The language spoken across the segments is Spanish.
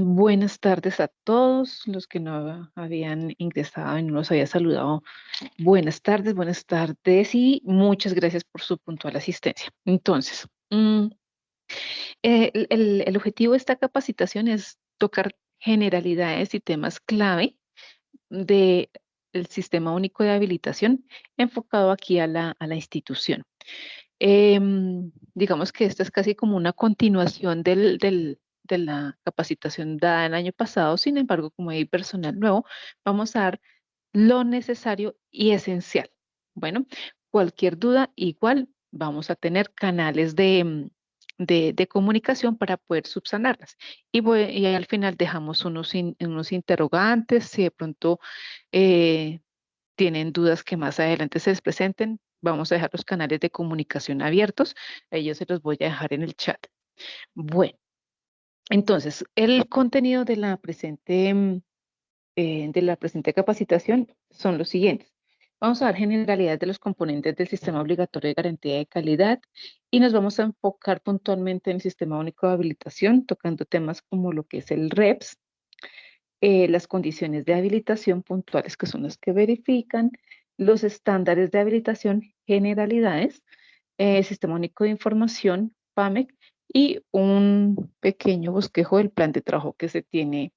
Buenas tardes a todos los que no habían ingresado y no los había saludado. Buenas tardes y muchas gracias por su puntual asistencia. Entonces, el objetivo de esta capacitación es tocar generalidades y temas clave del Sistema Único de Habilitación enfocado aquí a la institución. Digamos que esta es casi como una continuación de la capacitación dada el año pasado. Sin embargo, como hay personal nuevo, vamos a dar lo necesario y esencial. Bueno, cualquier duda, igual vamos a tener canales de comunicación para poder subsanarlas. Y al final dejamos unos interrogantes, si de pronto eh, tienen dudas que más adelante se les presenten, vamos a dejar los canales de comunicación abiertos. A ellos se los voy a dejar en el chat. Bueno, entonces, el contenido de la presente capacitación son los siguientes. Vamos a dar generalidades de los componentes del sistema obligatorio de garantía de calidad y nos vamos a enfocar puntualmente en el sistema único de habilitación, tocando temas como lo que es el REPS, las condiciones de habilitación puntuales, que son las que verifican, los estándares de habilitación, generalidades, Sistema Único de Información, PAMEC, y un pequeño bosquejo del plan de trabajo que se tiene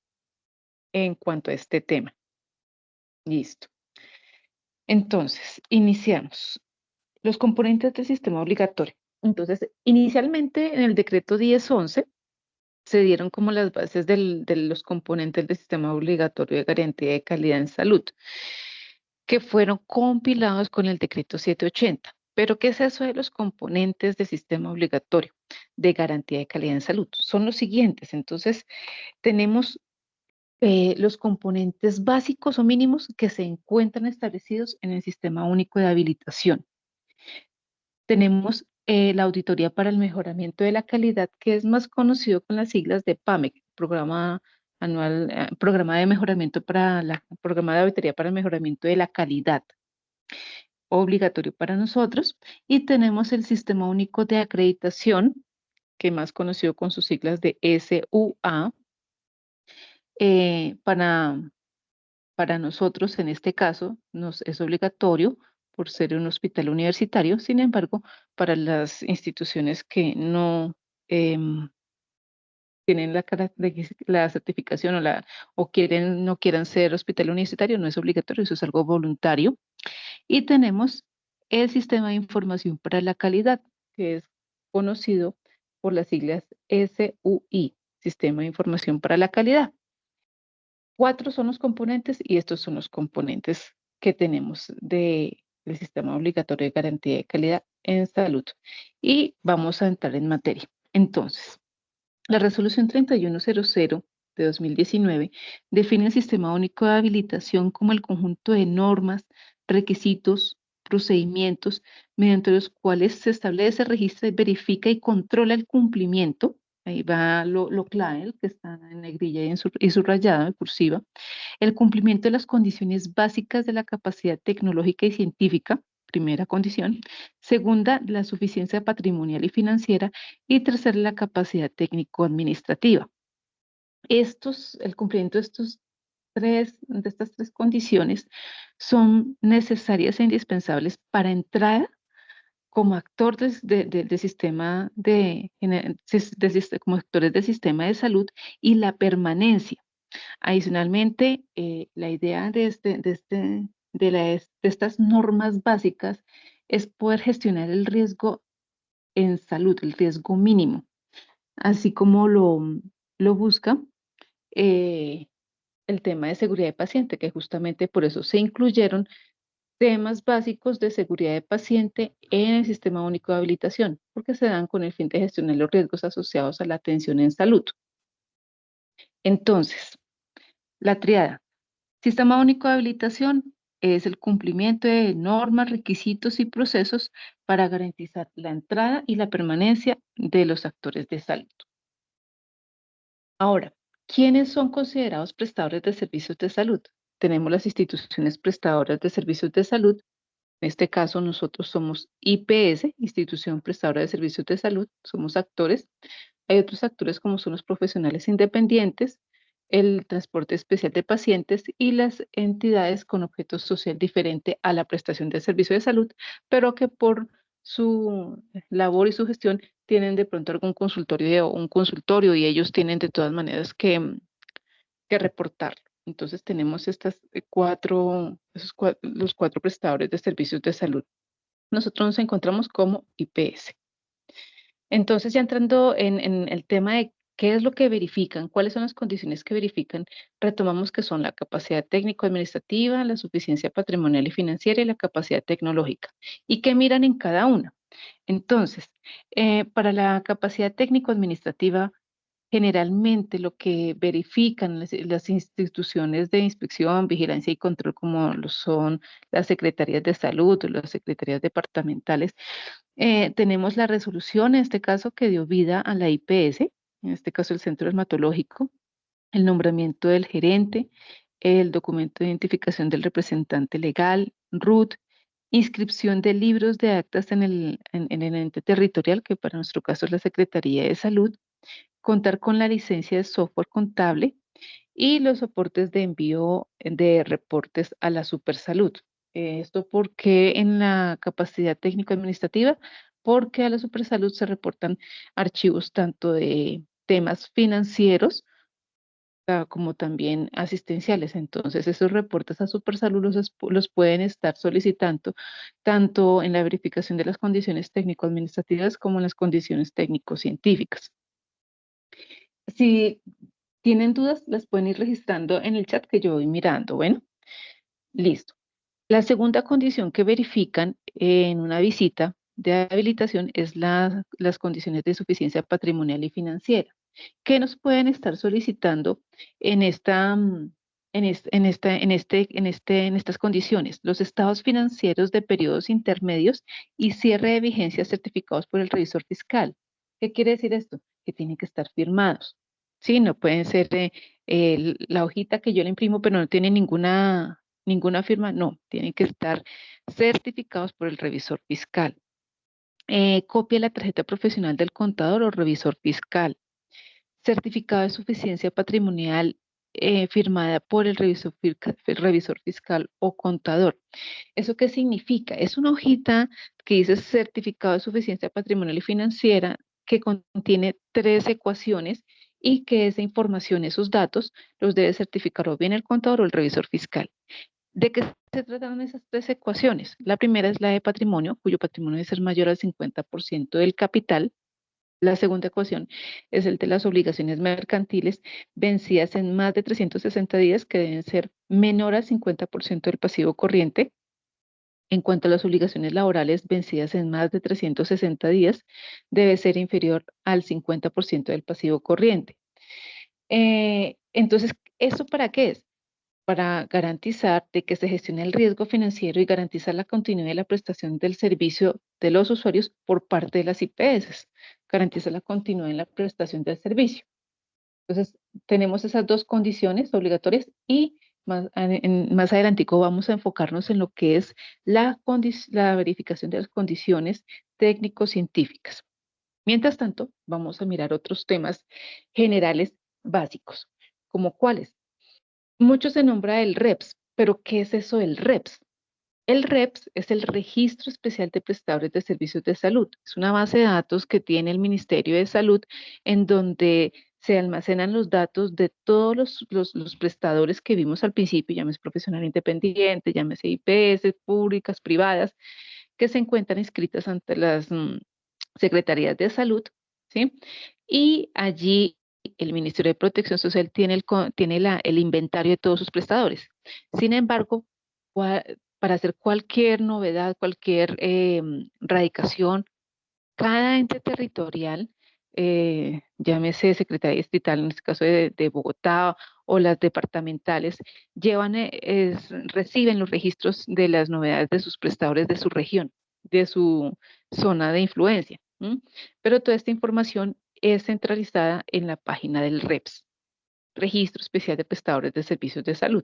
en cuanto a este tema. Listo. Entonces, iniciamos. Los componentes del sistema obligatorio. Entonces, inicialmente en el decreto 1011 se dieron como las bases de los componentes del sistema obligatorio de garantía de calidad en salud, que fueron compilados con el decreto 780. Pero, ¿qué es eso de los componentes del sistema obligatorio de garantía de calidad en salud? Son los siguientes. Entonces, tenemos los componentes básicos o mínimos que se encuentran establecidos en el Sistema Único de Habilitación. Tenemos la auditoría para el mejoramiento de la calidad, que es más conocido con las siglas de PAMEC, Programa de Mejoramiento Programa de Auditoría para el Mejoramiento de la Calidad, obligatorio para nosotros. Y tenemos el Sistema Único de Acreditación, que es más conocido con sus siglas de SUA, eh, para Para nosotros, en este caso, nos es obligatorio por ser un hospital universitario. Sin embargo, para las instituciones que no tienen la certificación no quieran ser hospital universitario, no es obligatorio, eso es algo voluntario. Y tenemos el Sistema de Información para la Calidad, que es conocido por las siglas SUI, Sistema de Información para la Calidad. 4 son los componentes y estos son los componentes que tenemos del sistema obligatorio de garantía de calidad en salud. Y vamos a entrar en materia. Entonces, la resolución 3100 de 2019 define el sistema único de habilitación como el conjunto de normas, requisitos, procedimientos mediante los cuales se establece, registra, verifica y controla el cumplimiento. Ahí va lo clave, el que está en negrilla y subrayado en cursiva, el cumplimiento de las condiciones básicas de la capacidad tecnológica y científica, primera condición. Segunda, la suficiencia patrimonial y financiera. Y tercera, la capacidad técnico-administrativa. El cumplimiento de estas tres condiciones son necesarias e indispensables para entrar como actor del sistema como actores del sistema de salud y la permanencia. Adicionalmente, la idea de estas normas básicas es poder gestionar el riesgo en salud, el riesgo mínimo, así como lo busca eh, el tema de seguridad de paciente, que justamente por eso se incluyeron temas básicos de seguridad de paciente en el Sistema Único de Habilitación, porque se dan con el fin de gestionar los riesgos asociados a la atención en salud. Entonces, la triada. Sistema Único de Habilitación es el cumplimiento de normas, requisitos y procesos para garantizar la entrada y la permanencia de los actores de salud. Ahora, ¿quiénes son considerados prestadores de servicios de salud? Tenemos las instituciones prestadoras de servicios de salud. En este caso, nosotros somos IPS, Institución Prestadora de Servicios de Salud, somos actores. Hay otros actores como son los profesionales independientes, el transporte especial de pacientes y las entidades con objeto social diferente a la prestación del servicio de salud, pero que por su labor y su gestión tienen de pronto algún consultorio o un consultorio y ellos tienen de todas maneras que reportarlo. Entonces tenemos estas los cuatro prestadores de servicios de salud. Nosotros nos encontramos como IPS. Entonces, ya entrando en el tema de qué es lo que verifican, cuáles son las condiciones que verifican, retomamos que son la capacidad técnico-administrativa, la suficiencia patrimonial y financiera y la capacidad tecnológica. ¿Y qué miran en cada una? Entonces, para la capacidad técnico-administrativa, generalmente lo que verifican las instituciones de inspección, vigilancia y control, como lo son las secretarías de salud o las secretarías departamentales, tenemos la resolución, en este caso, que dio vida a la IPS, en este caso el Centro Dermatológico, el nombramiento del gerente, el documento de identificación del representante legal, RUT, inscripción de libros de actas en el ente territorial, que para nuestro caso es la Secretaría de Salud, contar con la licencia de software contable y los soportes de envío de reportes a la Supersalud. Esto porque en la capacidad técnico-administrativa, porque a la Supersalud se reportan archivos tanto de temas financieros como también asistenciales. Entonces, esos reportes a Supersalud los pueden estar solicitando tanto en la verificación de las condiciones técnico-administrativas como en las condiciones técnico-científicas. Si tienen dudas, las pueden ir registrando en el chat que yo voy mirando. Bueno, listo. La segunda condición que verifican en una visita de habilitación es las condiciones de suficiencia patrimonial y financiera, que nos pueden estar solicitando en en estas condiciones: los estados financieros de periodos intermedios y cierre de vigencia certificados por el revisor fiscal. ¿Qué quiere decir esto? Que tienen que estar firmados. Sí, no pueden ser la hojita que yo le imprimo, pero no tiene ninguna firma, no, tienen que estar certificados por el revisor fiscal. Copia de la tarjeta profesional del contador o revisor fiscal. Certificado de suficiencia patrimonial firmada por el revisor fiscal o contador. ¿Eso qué significa? Es una hojita que dice certificado de suficiencia patrimonial y financiera, que contiene 3 ecuaciones y que esa información, esos datos, los debe certificar o bien el contador o el revisor fiscal. ¿De qué se tratan esas 3 ecuaciones? La primera es la de patrimonio, cuyo patrimonio debe ser mayor al 50% del capital. La segunda ecuación es el de las obligaciones mercantiles vencidas en más de 360 días, que deben ser menor al 50% del pasivo corriente. En cuanto a las obligaciones laborales vencidas en más de 360 días, debe ser inferior al 50% del pasivo corriente. Entonces, ¿eso para qué es? Para garantizar de que se gestione el riesgo financiero y garantizar la continuidad de la prestación del servicio de los usuarios por parte de las IPS. Garantiza la continuidad en la prestación del servicio. Entonces, tenemos esas 2 condiciones obligatorias y más adelantico vamos a enfocarnos en lo que es la verificación de las condiciones técnico-científicas. Mientras tanto, vamos a mirar otros temas generales básicos, como cuáles. Mucho se nombra el REPS, pero ¿qué es eso del REPS? El REPS es el Registro Especial de Prestadores de Servicios de Salud. Es una base de datos que tiene el Ministerio de Salud, en donde se almacenan los datos de todos los prestadores que vimos al principio, llámese profesional independiente, llámese IPS, públicas, privadas, que se encuentran inscritas ante las secretarías de salud, ¿sí? Y allí el Ministerio de Protección Social tiene el inventario de todos sus prestadores. Sin embargo, para hacer cualquier novedad, cualquier radicación, cada ente territorial, llámese Secretaría Distrital, en este caso de Bogotá, o las departamentales, reciben los registros de las novedades de sus prestadores de su región, de su zona de influencia. Pero toda esta información es centralizada en la página del REPS, Registro Especial de Prestadores de Servicios de Salud.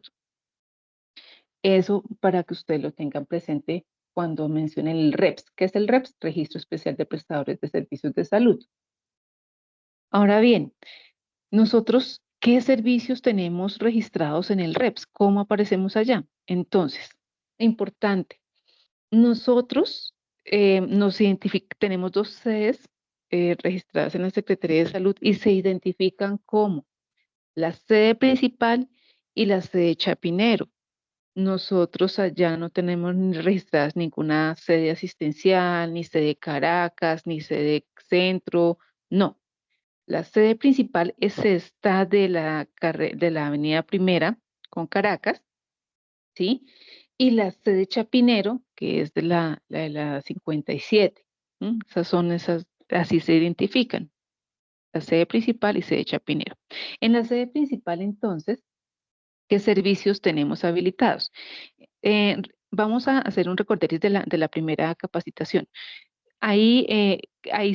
Eso para que ustedes lo tengan presente cuando mencionen el REPS. ¿Qué es el REPS? Registro Especial de Prestadores de Servicios de Salud. Ahora bien, nosotros ¿Qué servicios tenemos registrados en el REPS? ¿Cómo aparecemos allá? Entonces, importante, nosotros tenemos dos sedes registradas en la Secretaría de Salud y se identifican como la sede principal y la sede Chapinero. Nosotros allá no tenemos registradas ninguna sede asistencial, ni sede Caracas, ni sede Centro, no. La sede principal es esta de la Avenida Primera con Caracas, ¿sí? Y la sede Chapinero, que es de la 57. Esas, así se identifican, la sede principal y sede Chapinero. En la sede principal, entonces, ¿qué servicios tenemos habilitados? Eh, Vamos a hacer un recorderis de la primera capacitación. Hay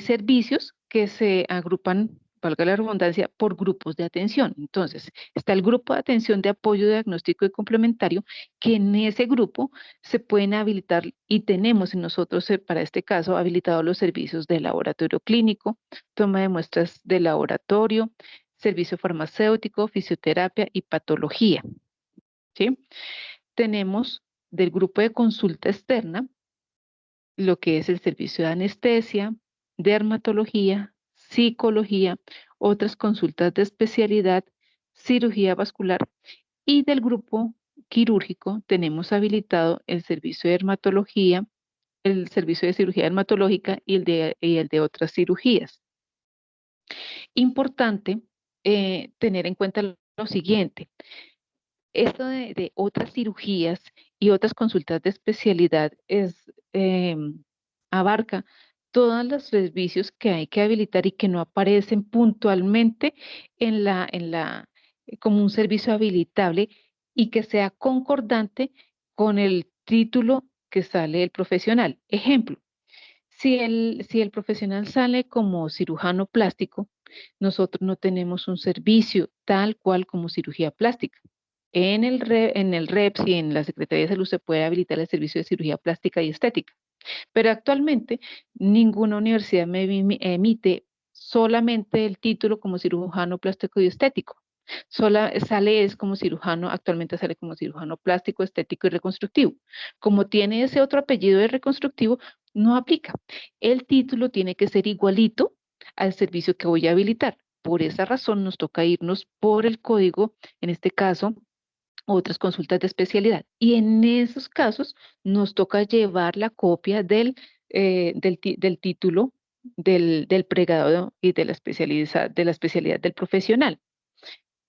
servicios que se agrupan, valga la redundancia, por grupos de atención. Entonces, está el grupo de atención de apoyo diagnóstico y complementario, que en ese grupo se pueden habilitar y tenemos en nosotros, para este caso, habilitados los servicios de laboratorio clínico, toma de muestras de laboratorio, servicio farmacéutico, fisioterapia y patología, ¿sí? Tenemos del grupo de consulta externa, lo que es el servicio de anestesia, dermatología, psicología, otras consultas de especialidad, cirugía vascular y del grupo quirúrgico tenemos habilitado el servicio de dermatología, el servicio de cirugía dermatológica y el de otras cirugías. Importante tener en cuenta lo siguiente. Esto de otras cirugías y otras consultas de especialidad abarca todos los servicios que hay que habilitar y que no aparecen puntualmente como un servicio habilitable y que sea concordante con el título que sale del profesional. Ejemplo, si el profesional sale como cirujano plástico, nosotros no tenemos un servicio tal cual como cirugía plástica. En el REPS y en la Secretaría de Salud se puede habilitar el servicio de cirugía plástica y estética, pero actualmente ninguna universidad emite solamente el título como cirujano plástico y estético. Sale es como cirujano, actualmente sale como cirujano plástico, estético y reconstructivo. Como tiene ese otro apellido de reconstructivo, no aplica. El título tiene que ser igualito al servicio que voy a habilitar. Por esa razón nos toca irnos por el código, en este caso, otras consultas de especialidad. Y en esos casos nos toca llevar la copia del título del pregrado y de la especialidad del profesional.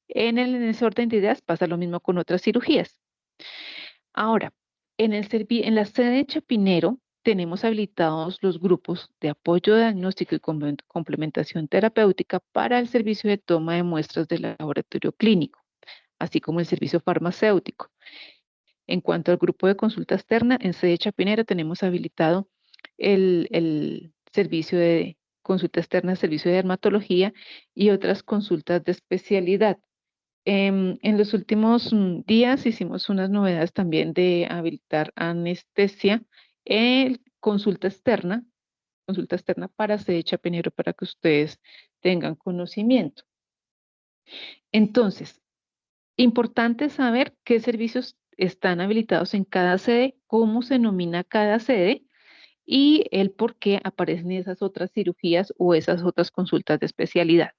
En ese orden de ideas pasa lo mismo con otras cirugías. Ahora, en la sede de Chapinero tenemos habilitados los grupos de apoyo diagnóstico y complementación terapéutica para el servicio de toma de muestras del laboratorio clínico, así como el servicio farmacéutico. En cuanto al grupo de consulta externa, en sede Chapinero tenemos habilitado el servicio de consulta externa, servicio de dermatología y otras consultas de especialidad. En los últimos días hicimos unas novedades también de habilitar anestesia, consulta externa para sede Chapinero para que ustedes tengan conocimiento. Entonces, importante saber qué servicios están habilitados en cada sede, cómo se nomina cada sede y el por qué aparecen esas otras cirugías o esas otras consultas de especialidad.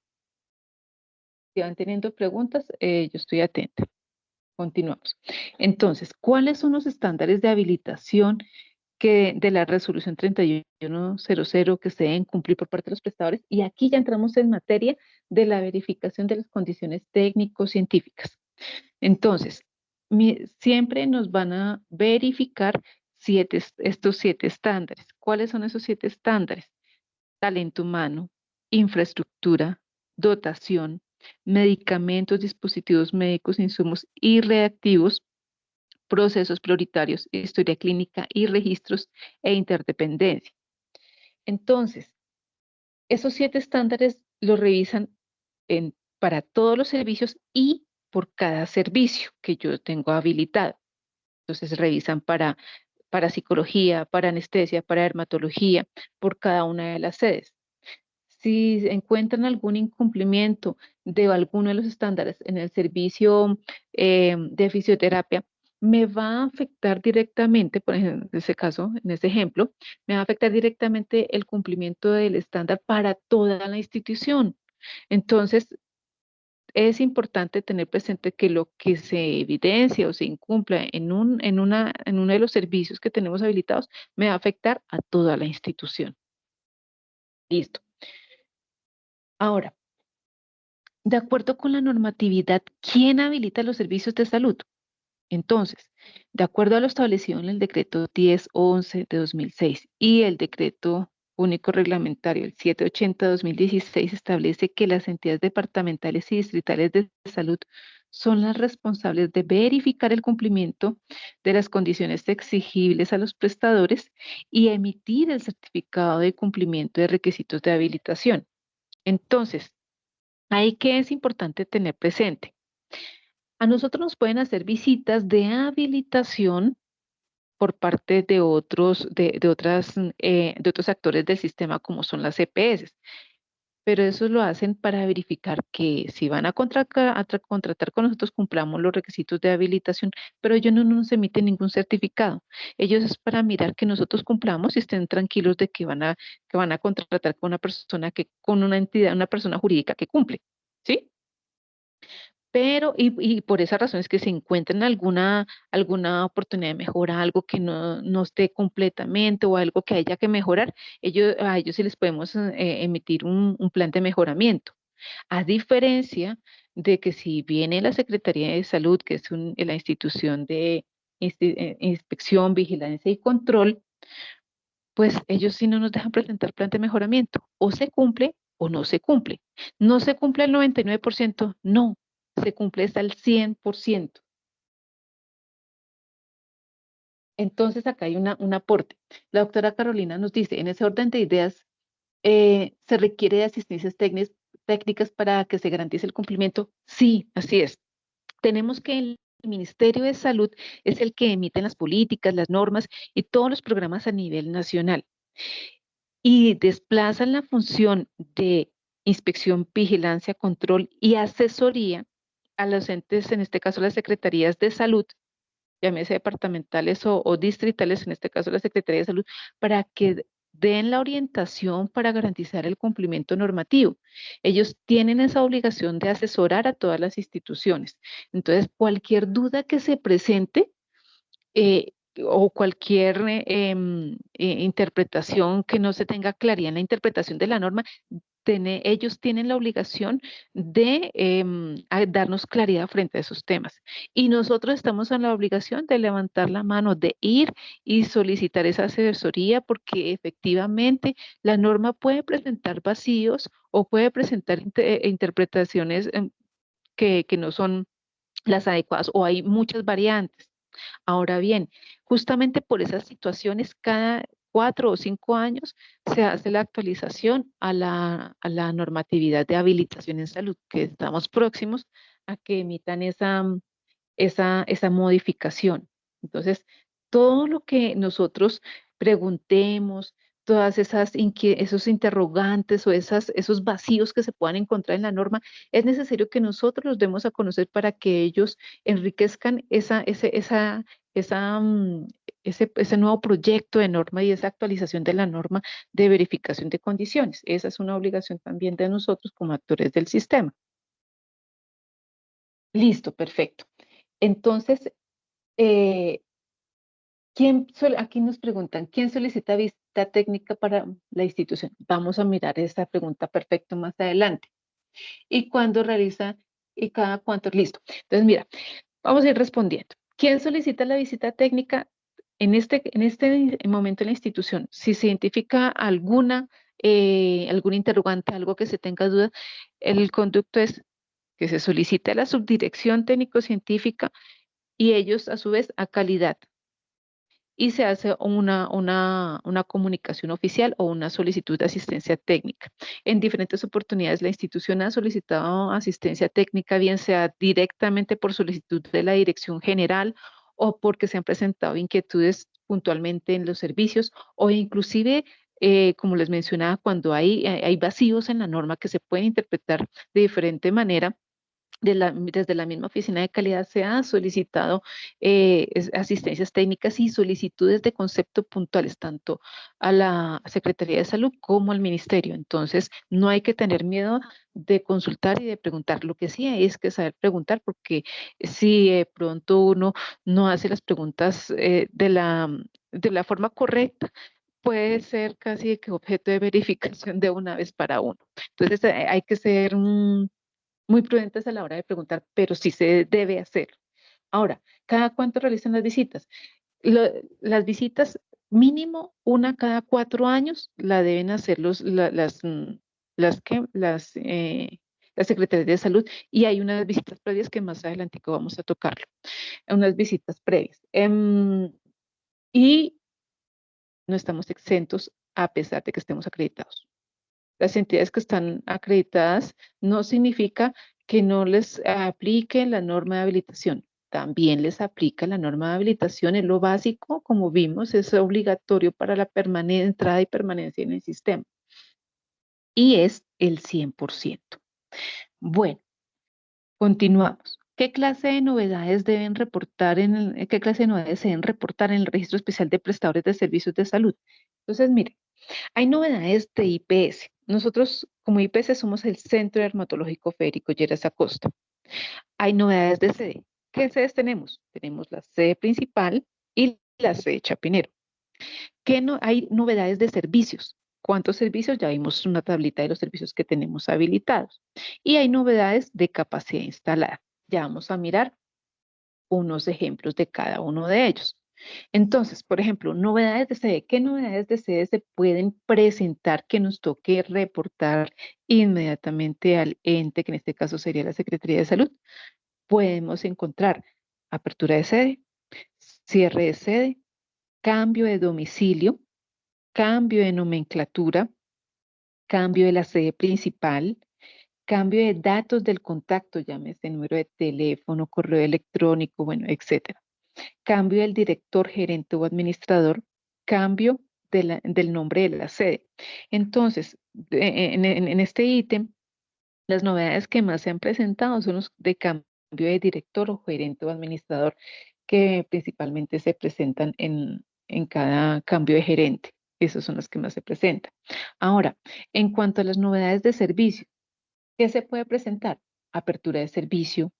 Si van teniendo preguntas, yo estoy atenta. Continuamos. Entonces, ¿cuáles son los estándares de habilitación de la resolución 3100 que se deben cumplir por parte de los prestadores? Y aquí ya entramos en materia de la verificación de las condiciones técnico-científicas. Entonces, siempre nos van a verificar estos 7 estándares. ¿Cuáles son esos 7 estándares? Talento humano, infraestructura, dotación, medicamentos, dispositivos médicos, insumos y reactivos, procesos prioritarios, historia clínica y registros e interdependencia. Entonces, esos 7 estándares los revisan para todos los servicios y por cada servicio que yo tengo habilitado. Entonces revisan para psicología, para anestesia, para dermatología, por cada una de las sedes. Si encuentran algún incumplimiento de alguno de los estándares en el servicio de fisioterapia, me va a afectar directamente, por ejemplo, en ese caso, en ese ejemplo, me va a afectar directamente el cumplimiento del estándar para toda la institución. Entonces, es importante tener presente que lo que se evidencia o se incumpla en uno de los servicios que tenemos habilitados me va a afectar a toda la institución. Listo. Ahora, de acuerdo con la normatividad, ¿quién habilita los servicios de salud? Entonces, de acuerdo a lo establecido en el decreto 1011 de 2006 y el decreto único reglamentario el 780 de 2016, establece que las entidades departamentales y distritales de salud son las responsables de verificar el cumplimiento de las condiciones exigibles a los prestadores y emitir el certificado de cumplimiento de requisitos de habilitación. Entonces, ahí que es importante tener presente. A nosotros nos pueden hacer visitas de habilitación por parte de de otros actores del sistema como son las EPS, pero eso lo hacen para verificar que si van a contratar con nosotros cumplamos los requisitos de habilitación, pero ellos no nos emiten ningún certificado. Ellos es para mirar que nosotros cumplamos y estén tranquilos de que van a contratar con una persona con una entidad, una persona jurídica que cumple, ¿sí? Pero, y por esa razón es que se encuentran alguna oportunidad de mejora, algo que no esté completamente o algo que haya que mejorar, a ellos sí les podemos emitir un plan de mejoramiento. A diferencia de que si viene la Secretaría de Salud, que es la institución de inspección, vigilancia y control, pues ellos sí no nos dejan presentar plan de mejoramiento. O se cumple o no se cumple. No se cumple al 99%, no, se cumple hasta el 100%. Entonces acá hay un aporte. La doctora Carolina nos dice, en ese orden de ideas, ¿se requiere de asistencias técnicas para que se garantice el cumplimiento? Sí, así es. Tenemos que el Ministerio de Salud es el que emite las políticas, las normas y todos los programas a nivel nacional. Y desplazan la función de inspección, vigilancia, control y asesoría a los entes, en este caso las secretarías de salud, llámese departamentales o distritales, en este caso la Secretaría de Salud, para que den la orientación para garantizar el cumplimiento normativo. Ellos tienen esa obligación de asesorar a todas las instituciones. Entonces, cualquier duda que se presente, eh, o cualquier interpretación que no se tenga claridad en la interpretación de la norma, ellos tienen la obligación de darnos claridad frente a esos temas. Y nosotros estamos en la obligación de levantar la mano, de ir y solicitar esa asesoría, porque efectivamente la norma puede presentar vacíos o puede presentar interpretaciones que no son las adecuadas o hay muchas variantes. Ahora bien, justamente por esas situaciones, cada 4 o 5 años se hace la actualización a la normatividad de habilitación en salud, que estamos próximos a que emitan esa modificación. Entonces, todo lo que nosotros preguntemos, todas esos interrogantes o esos vacíos que se puedan encontrar en la norma, es necesario que nosotros los demos a conocer para que ellos enriquezcan esa, mm, ese nuevo proyecto de norma y esa actualización de la norma de verificación de condiciones. Esa es una obligación también de nosotros como actores del sistema. Listo, perfecto. Entonces, eh, aquí nos preguntan, ¿quién solicita visita técnica para la institución? Vamos a mirar esta pregunta perfecto más adelante. ¿Y cuándo realiza y cada cuánto? Listo. Entonces, mira, vamos a ir respondiendo. ¿Quién solicita la visita técnica en este momento en la institución? Si se identifica algún interrogante, algo que se tenga duda, el conducto es que se solicite a la subdirección técnico-científica y ellos a su vez a calidad y se hace una comunicación oficial o una solicitud de asistencia técnica. En diferentes oportunidades la institución ha solicitado asistencia técnica, bien sea directamente por solicitud de la dirección general o porque se han presentado inquietudes puntualmente en los servicios o inclusive como les mencionaba, cuando hay vacíos en la norma que se pueden interpretar de diferente manera, desde la misma oficina de calidad se ha solicitado asistencias técnicas y solicitudes de concepto puntuales tanto a la Secretaría de Salud como al Ministerio. Entonces, no hay que tener miedo de consultar y de preguntar. Lo que sí hay es que saber preguntar, porque si de pronto uno no hace las preguntas de la forma correcta, puede ser casi que objeto de verificación de una vez para uno. Entonces, hay que ser muy prudentes a la hora de preguntar, pero sí se debe hacer. Ahora, ¿cada cuánto realizan las visitas? Las visitas mínimo una cada 4 años la deben hacer las secretarías de salud, y hay unas visitas previas que más adelante vamos a tocarlo, unas visitas previas. Y no estamos exentos a pesar de que estemos acreditados. Las entidades que están acreditadas no significa que no les aplique la norma de habilitación. También les aplica la norma de habilitación, es lo básico, como vimos, es obligatorio para la entrada y permanencia en el sistema. Y es el 100%. Bueno, continuamos. ¿Qué clase de novedades qué clase de novedades se deben reportar en el Registro Especial de Prestadores de Servicios de Salud? Entonces, mire, hay novedades de IPS. Nosotros, como IPS, somos el Centro Dermatológico Federico Lleras Acosta. Hay novedades de sede. ¿Qué sedes tenemos? Tenemos la sede principal y la sede Chapinero. Hay novedades de servicios. ¿Cuántos servicios? Ya vimos una tablita de los servicios que tenemos habilitados. Y hay novedades de capacidad instalada. Ya vamos a mirar unos ejemplos de cada uno de ellos. Entonces, por ejemplo, novedades de sede. ¿Qué novedades de sede se pueden presentar que nos toque reportar inmediatamente al ente, que en este caso sería la Secretaría de Salud? Podemos encontrar apertura de sede, cierre de sede, cambio de domicilio, cambio de nomenclatura, cambio de la sede principal, cambio de datos del contacto, llámese número de teléfono, correo electrónico, bueno, etcétera. Cambio del director, gerente o administrador, cambio del nombre de la sede. Entonces, en este ítem, las novedades que más se han presentado son los de cambio de director o gerente o administrador, que principalmente se presentan en cada cambio de gerente. Esos son los que más se presentan. Ahora, en cuanto a las novedades de servicio, ¿qué se puede presentar? Apertura de servicio,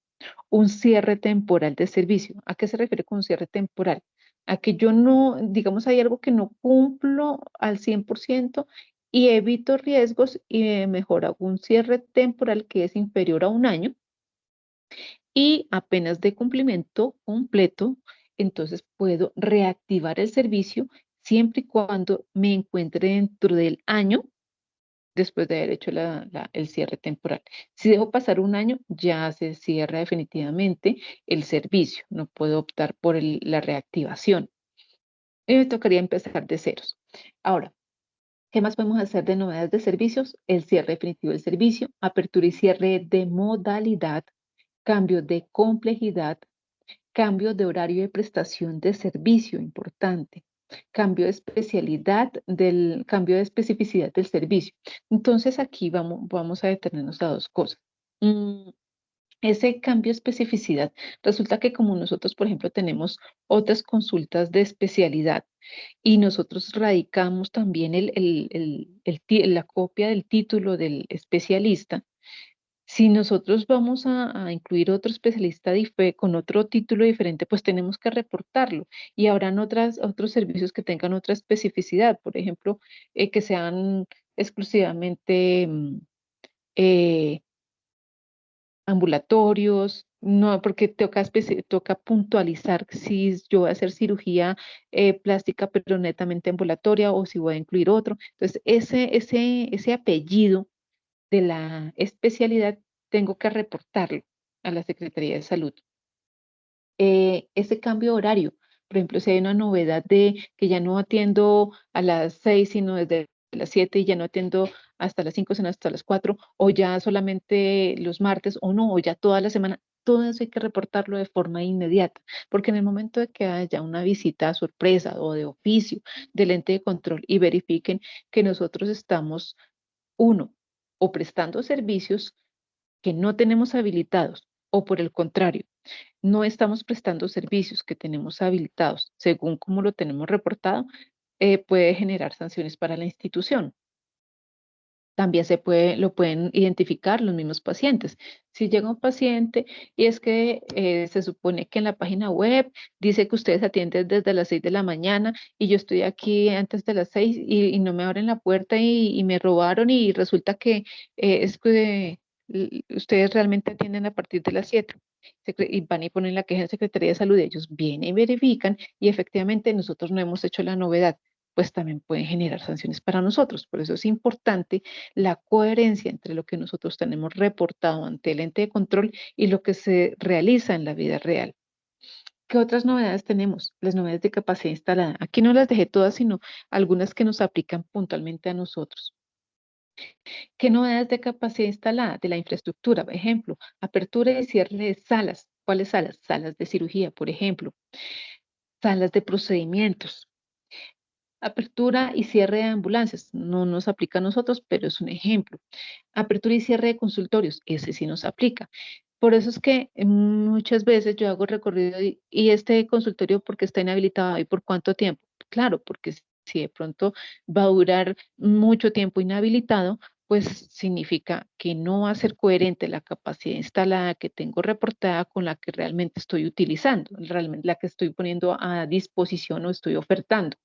un cierre temporal de servicio. ¿A qué se refiere con un cierre temporal? A que yo no, digamos, hay algo que no cumplo al 100% y evito riesgos y mejor hago un cierre temporal que es inferior a un año, y apenas de cumplimiento completo, entonces puedo reactivar el servicio siempre y cuando me encuentre dentro del año después de haber hecho el cierre temporal. Si dejo pasar un año, ya se cierra definitivamente el servicio. No puedo optar por la reactivación. Y me tocaría empezar de ceros. Ahora, ¿qué más podemos hacer de novedades de servicios? El cierre definitivo del servicio, apertura y cierre de modalidad, cambio de complejidad, cambio de horario de prestación de servicio, importante. Cambio de cambio de especificidad del servicio. Entonces aquí vamos a detenernos a dos cosas. Ese cambio de especificidad, resulta que como nosotros, por ejemplo, tenemos otras consultas de especialidad y nosotros radicamos también la copia del título del especialista. Si nosotros vamos a incluir otro especialista con otro título diferente, pues tenemos que reportarlo. Y habrán otros servicios que tengan otra especificidad, por ejemplo, que sean exclusivamente eh, ambulatorios, no, porque toca puntualizar si yo voy a hacer cirugía plástica, pero netamente ambulatoria, o si voy a incluir otro. Entonces, ese apellido de la especialidad tengo que reportarlo a la Secretaría de Salud. Ese cambio de horario, por ejemplo, si hay una novedad de que ya no atiendo a las 6, sino desde las 7, y ya no atiendo hasta las 5, sino hasta las 4, o ya solamente los martes, o no, o ya toda la semana, todo eso hay que reportarlo de forma inmediata, porque en el momento de que haya una visita sorpresa o de oficio del ente de control y verifiquen que nosotros estamos, uno, o prestando servicios que no tenemos habilitados, o por el contrario, no estamos prestando servicios que tenemos habilitados según como lo tenemos reportado, puede generar sanciones para la institución. También lo pueden identificar los mismos pacientes. Si llega un paciente y es que se supone que en la página web dice que ustedes atienden desde las 6 de la mañana y yo estoy aquí antes de las 6 y no me abren la puerta y me robaron y resulta que es que ustedes realmente atienden a partir de las 7. Y van y ponen la queja en Secretaría de Salud, ellos vienen y verifican y efectivamente nosotros no hemos hecho la novedad, pues también pueden generar sanciones para nosotros. Por eso es importante la coherencia entre lo que nosotros tenemos reportado ante el ente de control y lo que se realiza en la vida real. ¿Qué otras novedades tenemos? Las novedades de capacidad instalada. Aquí no las dejé todas, sino algunas que nos aplican puntualmente a nosotros. ¿Qué novedades de capacidad instalada? De la infraestructura, por ejemplo, apertura y cierre de salas. ¿Cuáles salas? Salas de cirugía, por ejemplo, salas de procedimientos. Apertura y cierre de ambulancias, no nos aplica a nosotros, pero es un ejemplo. Apertura y cierre de consultorios, ese sí nos aplica. Por eso es que muchas veces yo hago recorrido y este consultorio, ¿por qué está inhabilitado y por cuánto tiempo? Claro, porque si de pronto va a durar mucho tiempo inhabilitado, pues significa que no va a ser coherente la capacidad instalada que tengo reportada con la que realmente estoy utilizando, realmente la que estoy poniendo a disposición o estoy ofertando.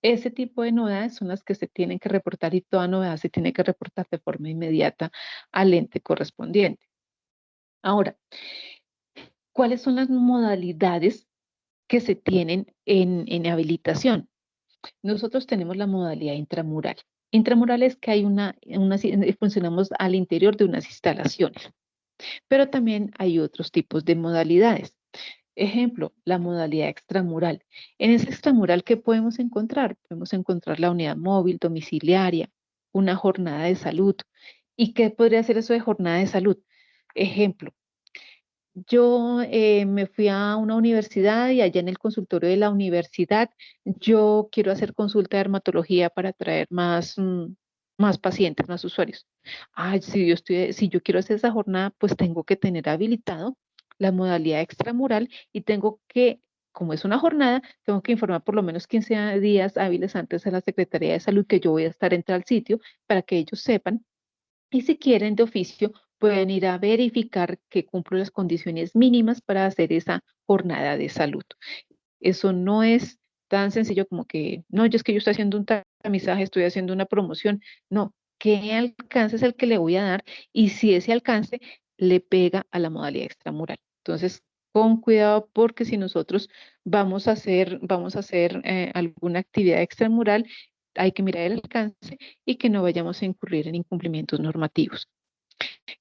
Ese tipo de novedades son las que se tienen que reportar y toda novedad se tiene que reportar de forma inmediata al ente correspondiente. Ahora, ¿cuáles son las modalidades que se tienen en habilitación? Nosotros tenemos la modalidad intramural. Intramural es que hay funcionamos al interior de unas instalaciones, pero también hay otros tipos de modalidades. Ejemplo, la modalidad extramural. En ese extramural, ¿qué podemos encontrar? Podemos encontrar la unidad móvil, domiciliaria, una jornada de salud. ¿Y qué podría ser eso de jornada de salud? Ejemplo, yo me fui a una universidad y allá en el consultorio de la universidad yo quiero hacer consulta de dermatología para traer más pacientes, más usuarios. Ay, si yo quiero hacer esa jornada, pues tengo que tener habilitado la modalidad extramural y tengo que, como es una jornada, tengo que informar por lo menos 15 días hábiles antes a la Secretaría de Salud que yo voy a estar en tal sitio para que ellos sepan y si quieren de oficio, pueden ir a verificar que cumplo las condiciones mínimas para hacer esa jornada de salud. Eso no es tan sencillo como que, no, yo es que yo estoy haciendo un tamizaje, estoy haciendo una promoción. No, ¿qué alcance es el que le voy a dar? Y si ese alcance le pega a la modalidad extramural. Entonces, con cuidado porque si nosotros vamos a hacer alguna actividad extramural, hay que mirar el alcance y que no vayamos a incurrir en incumplimientos normativos.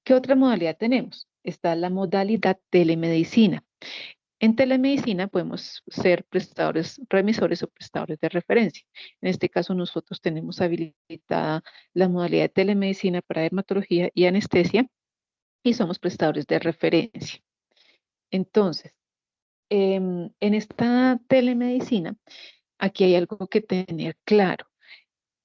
¿Qué otra modalidad tenemos? Está la modalidad telemedicina. En telemedicina podemos ser prestadores, remisores o prestadores de referencia. En este caso, nosotros tenemos habilitada la modalidad de telemedicina para dermatología y anestesia y somos prestadores de referencia. Entonces, en esta telemedicina, aquí hay algo que tener claro.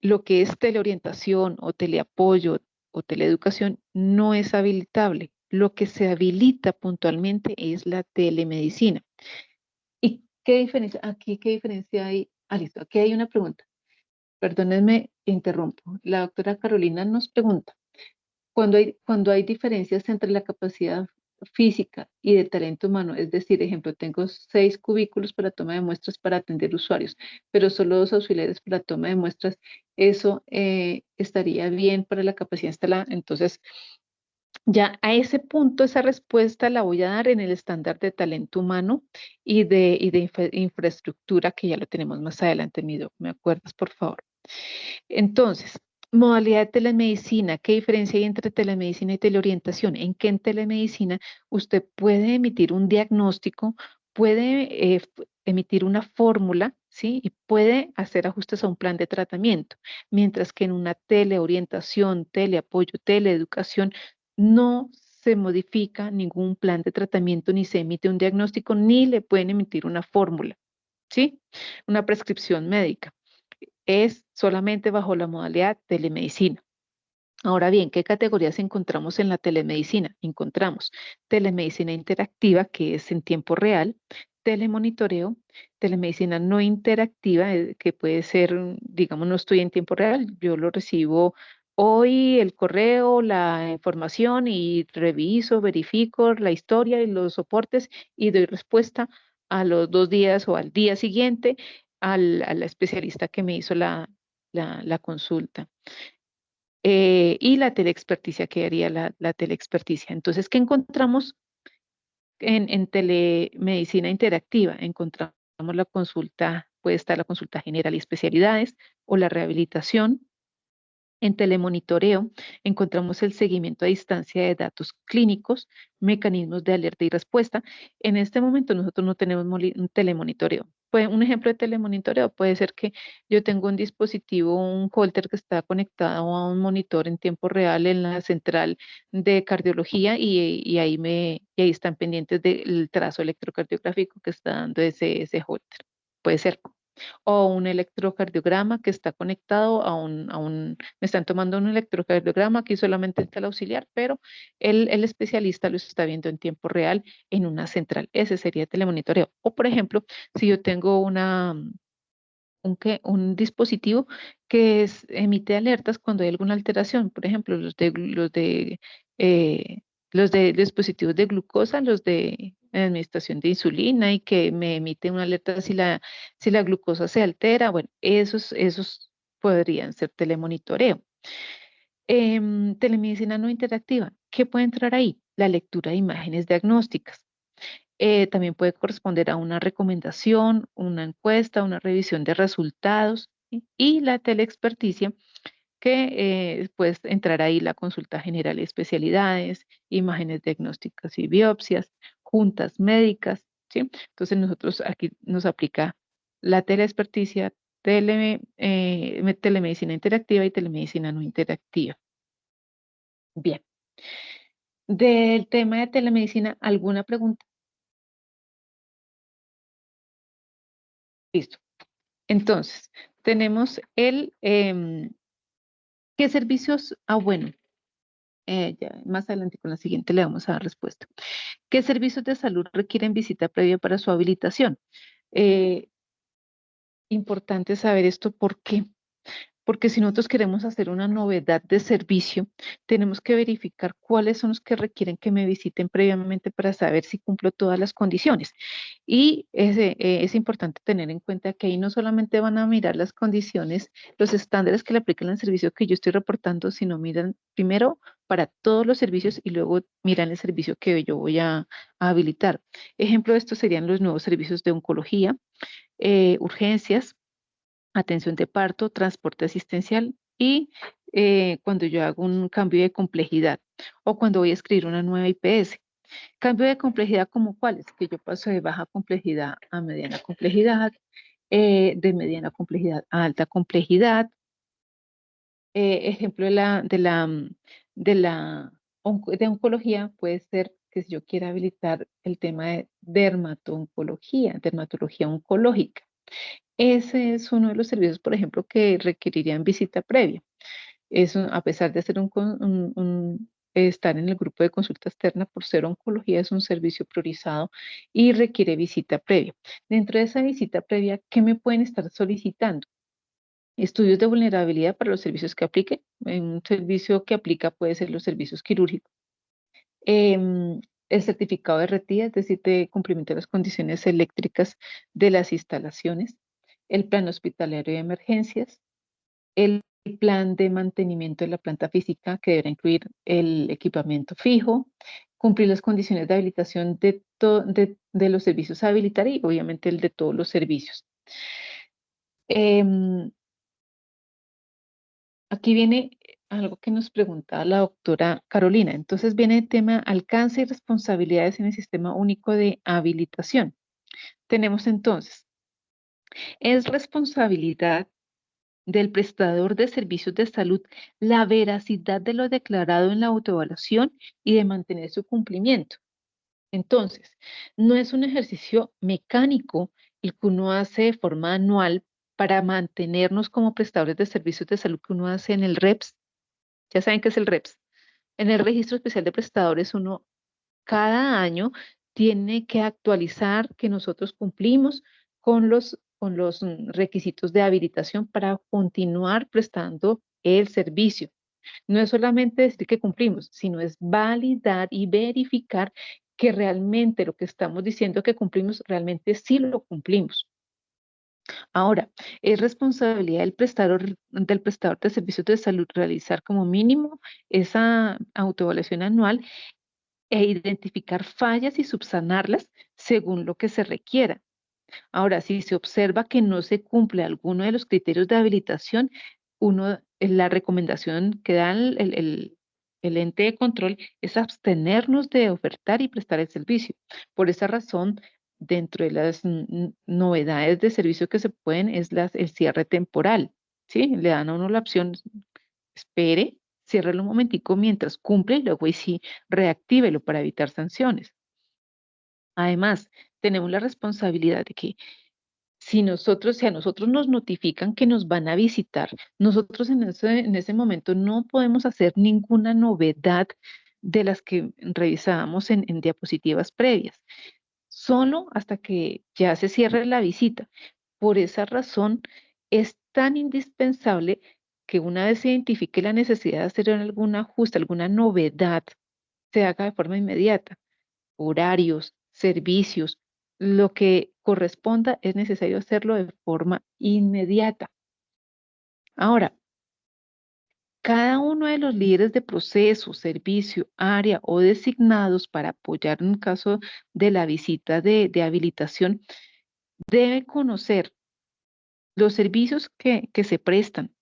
Lo que es teleorientación o teleapoyo o teleeducación no es habilitable. Lo que se habilita puntualmente es la telemedicina. ¿Y qué diferencia? Aquí, ¿qué diferencia hay? Ah, listo, aquí hay una pregunta. Perdónenme, interrumpo. La doctora Carolina nos pregunta, cuando hay diferencias entre la capacidad física y de talento humano, es decir, ejemplo, tengo 6 cubículos para toma de muestras para atender usuarios, pero solo 2 auxiliares para toma de muestras, eso estaría bien para la capacidad instalada. Entonces, ya a ese punto, esa respuesta la voy a dar en el estándar de talento humano y de infraestructura, que ya lo tenemos más adelante en mi doc. ¿Me acuerdas, por favor? Entonces, modalidad de telemedicina, ¿qué diferencia hay entre telemedicina y teleorientación? En que en telemedicina usted puede emitir un diagnóstico, puede emitir una fórmula, ¿sí? Y puede hacer ajustes a un plan de tratamiento, mientras que en una teleorientación, teleapoyo, teleeducación, no se modifica ningún plan de tratamiento, ni se emite un diagnóstico, ni le pueden emitir una fórmula, ¿sí? Una prescripción médica. Es solamente bajo la modalidad telemedicina. Ahora bien, ¿qué categorías encontramos en la telemedicina? Encontramos telemedicina interactiva, que es en tiempo real, telemonitoreo, telemedicina no interactiva, que puede ser, digamos, no estoy en tiempo real, yo lo recibo hoy, el correo, la información y reviso, verifico la historia y los soportes y doy respuesta a los 2 días o al día siguiente al especialista que me hizo la consulta. Y la teleexperticia, que haría la teleexperticia. Entonces, ¿qué encontramos en telemedicina interactiva? Encontramos la consulta, puede estar la consulta general y especialidades o la rehabilitación. En telemonitoreo encontramos el seguimiento a distancia de datos clínicos, mecanismos de alerta y respuesta. En este momento nosotros no tenemos un telemonitoreo. Un ejemplo de telemonitoreo puede ser que yo tengo un dispositivo, un holter que está conectado a un monitor en tiempo real en la central de cardiología y ahí están pendientes del trazo electrocardiográfico que está dando ese holter. Puede ser o un electrocardiograma que está conectado me están tomando un electrocardiograma, aquí solamente está el auxiliar, pero el especialista lo está viendo en tiempo real en una central. Ese sería telemonitoreo. O, por ejemplo, si yo tengo un dispositivo que emite alertas cuando hay alguna alteración, por ejemplo, eh, los de dispositivos de glucosa, los de administración de insulina y que me emite una alerta si la glucosa se altera, bueno, esos podrían ser telemonitoreo. Telemedicina no interactiva, ¿qué puede entrar ahí? La lectura de imágenes diagnósticas. También puede corresponder a una recomendación, una encuesta, una revisión de resultados, ¿sí? Y la teleexperticia, que puede entrar ahí la consulta general y especialidades, imágenes diagnósticas y biopsias, juntas médicas, ¿sí? Entonces nosotros aquí nos aplica la teleexperticia, telemedicina interactiva y telemedicina no interactiva. Bien. Del tema de telemedicina, ¿alguna pregunta? Listo. Entonces, tenemos ¿qué servicios? Ah, bueno, ya más adelante con la siguiente le vamos a dar respuesta. ¿Qué servicios de salud requieren visita previa para su habilitación? Eh, Importante saber esto, ¿por qué? Porque si nosotros queremos hacer una novedad de servicio, tenemos que verificar cuáles son los que requieren que me visiten previamente para saber si cumplo todas las condiciones. Y es importante tener en cuenta que ahí no solamente van a mirar las condiciones, los estándares que le aplican al servicio que yo estoy reportando, sino miran primero para todos los servicios y luego miran el servicio que yo voy a habilitar. Ejemplo de esto serían los nuevos servicios de oncología, urgencias, atención de parto, transporte asistencial y cuando yo hago un cambio de complejidad o cuando voy a escribir una nueva IPS. Cambio de complejidad como cuáles, que yo paso de baja complejidad a mediana complejidad, de mediana complejidad a alta complejidad. Ejemplo de oncología puede ser que si yo quiera habilitar el tema de dermatología oncológica. Ese es uno de los servicios, por ejemplo, que requerirían visita previa. A pesar de ser estar en el grupo de consulta externa por ser oncología, es un servicio priorizado y requiere visita previa. Dentro de esa visita previa, ¿qué me pueden estar solicitando? Estudios de vulnerabilidad para los servicios que aplique. Un servicio que aplica puede ser los servicios quirúrgicos. El certificado de RTI, es decir, de cumplimiento de las condiciones eléctricas de las instalaciones. El plan hospitalario de emergencias. El plan de mantenimiento de la planta física, que deberá incluir el equipamiento fijo. Cumplir las condiciones de habilitación de los servicios a habilitar y obviamente el de todos los servicios. Em, Aquí viene algo que nos preguntaba la doctora Carolina. Entonces viene el tema alcance y responsabilidades en el sistema único de habilitación. Tenemos entonces, es responsabilidad del prestador de servicios de salud la veracidad de lo declarado en la autoevaluación y de mantener su cumplimiento. Entonces, no es un ejercicio mecánico el que uno hace de forma anual para mantenernos como prestadores de servicios de salud que uno hace en el REPS. Ya saben qué es el REPS. En el Registro Especial de Prestadores, uno cada año tiene que actualizar que nosotros cumplimos con los requisitos de habilitación para continuar prestando el servicio. No es solamente decir que cumplimos, sino es validar y verificar que realmente lo que estamos diciendo que cumplimos, realmente sí lo cumplimos. Ahora, es responsabilidad del prestador de servicios de salud realizar como mínimo esa autoevaluación anual e identificar fallas y subsanarlas según lo que se requiera. Ahora, si se observa que no se cumple alguno de los criterios de habilitación, la recomendación que da el ente de control es abstenernos de ofertar y prestar el servicio. Por esa razón, dentro de las novedades de servicio que se pueden es el cierre temporal. ¿Sí? Le dan a uno la opción, espere, ciérrelo un momentico mientras cumple y luego ahí sí reactívelo para evitar sanciones. Además, tenemos la responsabilidad de que si a nosotros nos notifican que nos van a visitar, nosotros en ese momento no podemos hacer ninguna novedad de las que revisábamos en diapositivas previas, solo hasta que ya se cierre la visita. Por esa razón, es tan indispensable que una vez se identifique la necesidad de hacer algún ajuste, alguna novedad, se haga de forma inmediata. Horarios, servicios, lo que corresponda es necesario hacerlo de forma inmediata. Ahora, cada uno de los líderes de proceso, servicio, área o designados para apoyar en caso de la visita de habilitación debe conocer los servicios que se prestan,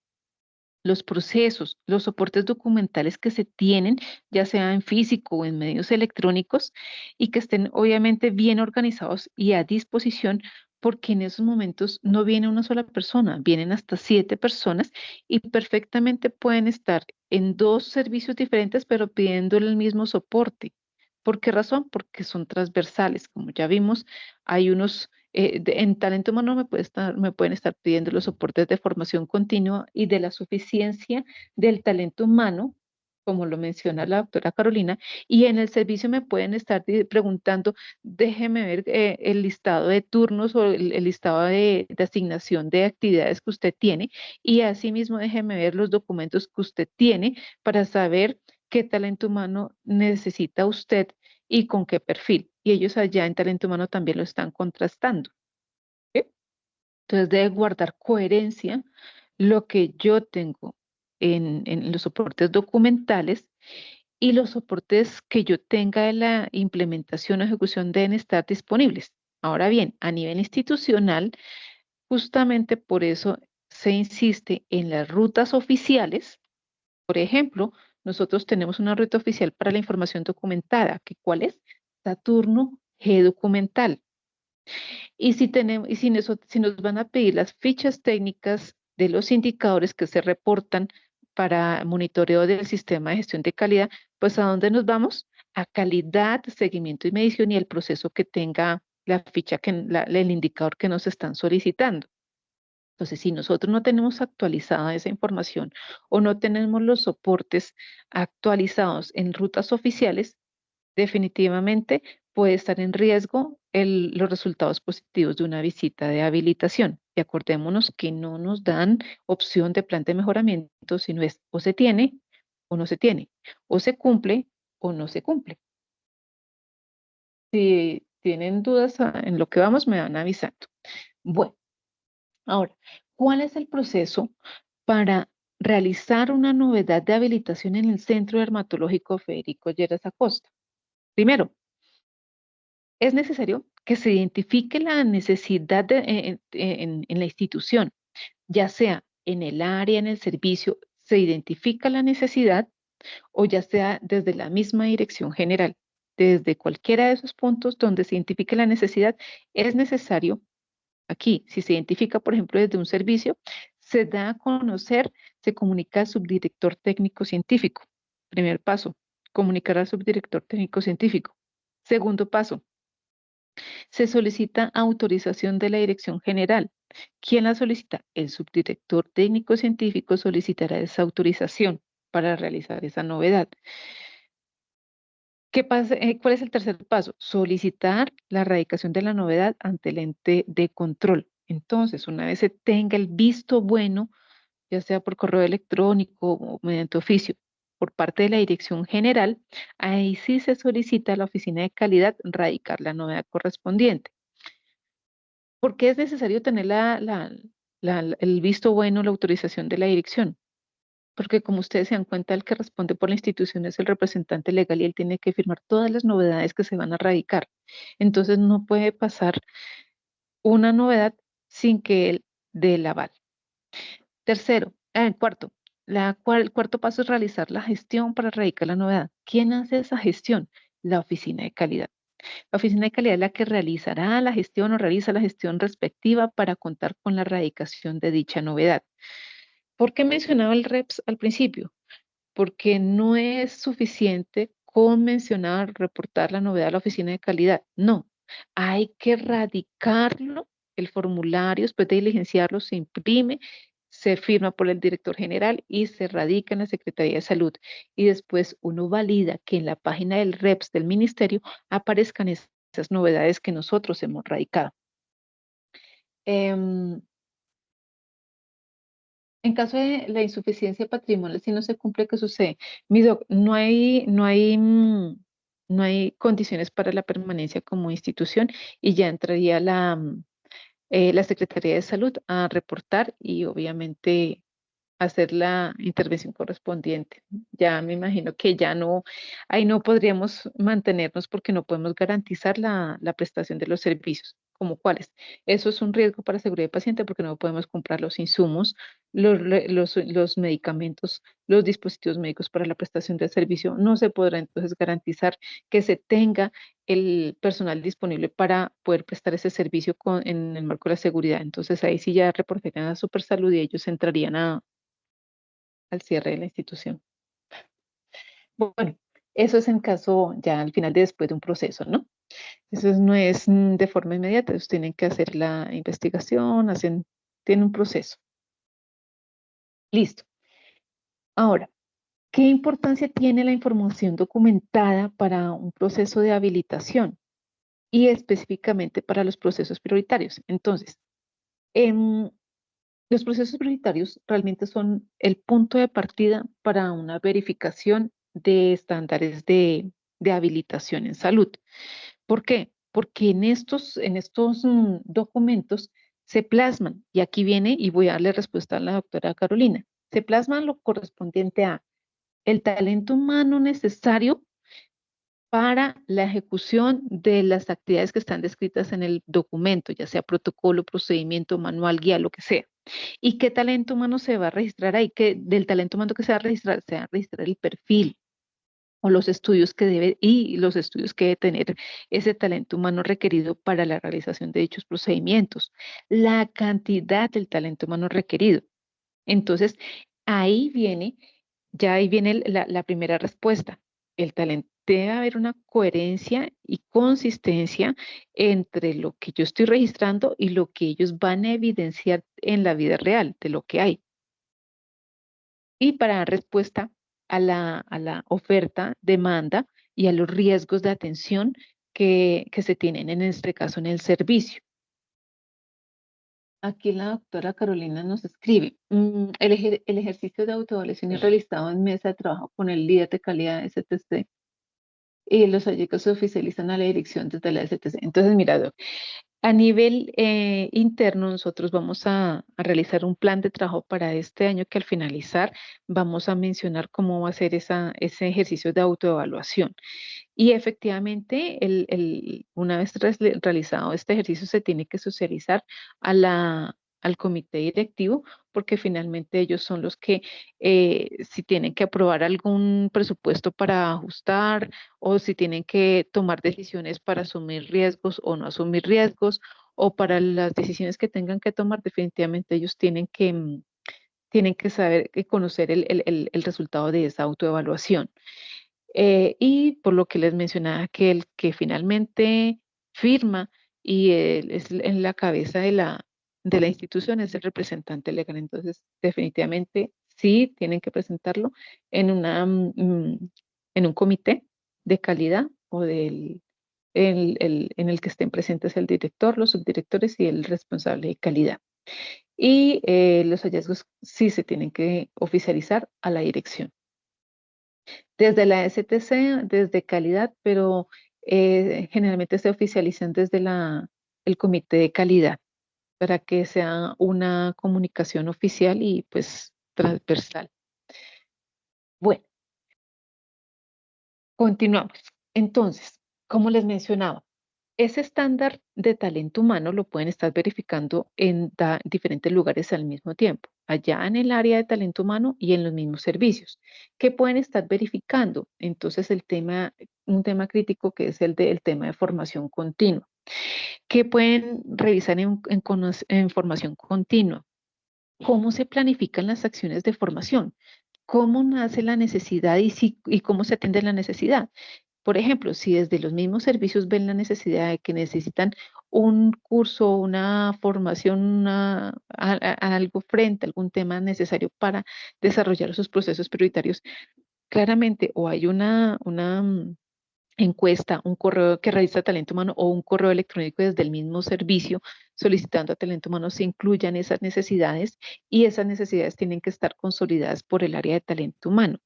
los procesos, los soportes documentales que se tienen, ya sea en físico o en medios electrónicos, y que estén obviamente bien organizados y a disposición, porque en esos momentos no viene una sola persona, vienen hasta 7 personas y perfectamente pueden estar en 2 servicios diferentes, pero pidiendo el mismo soporte. ¿Por qué razón? Porque son transversales. Como ya vimos, hay unos en talento humano me pueden estar pidiendo los soportes de formación continua y de la suficiencia del talento humano, como lo menciona la doctora Carolina, y en el servicio me pueden estar preguntando, déjeme ver el listado de turnos o el listado de asignación de actividades que usted tiene, y asimismo déjeme ver los documentos que usted tiene para saber qué talento humano necesita usted y con qué perfil. Y ellos allá en talento humano también lo están contrastando. ¿Sí? Entonces debe guardar coherencia lo que yo tengo en los soportes documentales y los soportes que yo tenga de la implementación o ejecución deben estar disponibles. Ahora bien, a nivel institucional, justamente por eso se insiste en las rutas oficiales. Por ejemplo, nosotros tenemos una ruta oficial para la información documentada, que ¿cuál es? Saturno G documental. Y si nos van a pedir las fichas técnicas de los indicadores que se reportan para monitoreo del sistema de gestión de calidad, pues ¿a dónde nos vamos? A calidad, seguimiento y medición y el proceso que tenga la ficha, el indicador que nos están solicitando. Entonces, si nosotros no tenemos actualizada esa información o no tenemos los soportes actualizados en rutas oficiales, definitivamente puede estar en riesgo los resultados positivos de una visita de habilitación. Y acordémonos que no nos dan opción de plan de mejoramiento, sino es o se tiene o no se tiene, o se cumple o no se cumple. Si tienen dudas en lo que vamos, me van avisando. Bueno, ahora, ¿cuál es el proceso para realizar una novedad de habilitación en el Centro Dermatológico Federico Lleras Acosta? Primero, es necesario que se identifique la necesidad en la institución, ya sea en el área, en el servicio, se identifica la necesidad o ya sea desde la misma dirección general. Desde cualquiera de esos puntos donde se identifique la necesidad, es necesario aquí, si se identifica, por ejemplo, desde un servicio, Se da a conocer, se comunica al subdirector técnico científico. Primer paso, comunicar al subdirector técnico científico. Segundo paso, se solicita autorización de la dirección general. ¿Quién la solicita? El subdirector técnico científico solicitará esa autorización para realizar esa novedad. ¿Qué pasa? ¿Cuál es el tercer paso? Solicitar la erradicación de la novedad ante el ente de control. Entonces, una vez se tenga el visto bueno, ya sea por correo electrónico o mediante oficio, por parte de la dirección general, ahí sí se solicita a la oficina de calidad radicar la novedad correspondiente. ¿Por qué es necesario tener el visto bueno, la autorización de la dirección? Porque como ustedes se dan cuenta, el que responde por la institución es el representante legal y él tiene que firmar todas las novedades que se van a radicar. Entonces no puede pasar una novedad sin que él dé el aval. Tercero, cuarto, el cuarto paso es realizar la gestión para erradicar la novedad. ¿Quién hace esa gestión? La oficina de calidad. La oficina de calidad es la que realizará la gestión o realiza la gestión respectiva para contar con la erradicación de dicha novedad. ¿Por qué mencionaba el REPS al principio? Porque no es suficiente con mencionar, reportar la novedad a la oficina de calidad. No, hay que radicarlo, el formulario, después de diligenciarlo, se imprime, se firma por el director general y se radica en la Secretaría de Salud. Y después uno valida que en la página del REPS del ministerio aparezcan esas novedades que nosotros hemos radicado. Em, En caso de la insuficiencia patrimonial, si no se cumple, ¿qué sucede? Mi doc, no hay condiciones para la permanencia como institución y ya entraría la Secretaría de Salud a reportar y obviamente hacer la intervención correspondiente. Ya me imagino que ya no, ahí no podríamos mantenernos porque no podemos garantizar la prestación de los servicios. ¿Como cuáles? Eso es un riesgo para la seguridad del paciente porque no podemos comprar los insumos, los medicamentos, los dispositivos médicos para la prestación del servicio. No se podrá entonces garantizar que se tenga el personal disponible para poder prestar ese servicio en el marco de la seguridad. Entonces ahí sí ya reportarían a Supersalud y ellos entrarían al cierre de la institución. Bueno, eso es en caso ya al final de después de un proceso, ¿no? Eso no es de forma inmediata, ellos tienen que hacer la investigación, tienen un proceso. Listo. Ahora, ¿qué importancia tiene la información documentada para un proceso de habilitación y específicamente para los procesos prioritarios? Entonces, em, los procesos prioritarios realmente son el punto de partida para una verificación de estándares de habilitación en salud. ¿Por qué? Porque en estos documentos se plasman, y aquí viene, y voy a darle respuesta a la doctora Carolina, se plasma lo correspondiente a el talento humano necesario para la ejecución de las actividades que están descritas en el documento, ya sea protocolo, procedimiento, manual, guía, lo que sea. ¿Y qué talento humano se va a registrar ahí? Que del talento humano que se va a registrar el perfil o los estudios que los estudios que debe tener ese talento humano requerido para la realización de dichos procedimientos, la cantidad del talento humano requerido. Entonces, ahí viene, ahí viene la primera respuesta. El talento, debe haber una coherencia y consistencia entre lo que yo estoy registrando y lo que ellos van a evidenciar en la vida real de lo que hay. Y para dar respuesta a la oferta, demanda y a los riesgos de atención que se tienen en este caso en el servicio. Aquí la doctora Carolina nos escribe, el ejercicio de autoevaluación es realizado en mesa de trabajo con el líder de calidad de STC y los hallazgos se oficializan a la dirección desde la STC. Entonces, mira, a nivel interno, nosotros vamos a realizar un plan de trabajo para este año que al finalizar vamos a mencionar cómo va a ser ese ejercicio de autoevaluación. Y efectivamente, una vez realizado este ejercicio, se tiene que socializar al comité directivo, porque finalmente ellos son los que, si tienen que aprobar algún presupuesto para ajustar, o si tienen que tomar decisiones para asumir riesgos o no asumir riesgos, o para las decisiones que tengan que tomar, definitivamente ellos tienen tienen que saber, conocer el resultado de esa autoevaluación. Y por lo que les mencionaba que el que finalmente firma y es en la cabeza de la institución es el representante legal. Entonces, definitivamente sí tienen que presentarlo en en un comité de calidad o en el que estén presentes el director, los subdirectores y el responsable de calidad. Y los hallazgos sí se tienen que oficializar a la dirección. Desde la STC, desde calidad, pero generalmente se oficializan desde el comité de calidad para que sea una comunicación oficial y pues transversal. Bueno, continuamos. Entonces, como les mencionaba, ese estándar de talento humano lo pueden estar verificando en diferentes lugares al mismo tiempo, allá en el área de talento humano y en los mismos servicios, que pueden estar verificando. Entonces, un tema crítico que es el tema de formación continua, que pueden revisar en formación continua. ¿Cómo se planifican las acciones de formación? ¿Cómo nace la necesidad y cómo se atiende la necesidad? Por ejemplo, si desde los mismos servicios ven la necesidad de que necesitan un curso, una formación, algo frente, algún tema necesario para desarrollar sus procesos prioritarios, claramente o hay una encuesta, un correo que realiza talento humano o un correo electrónico desde el mismo servicio solicitando a talento humano se incluyan esas necesidades y esas necesidades tienen que estar consolidadas por el área de talento humano.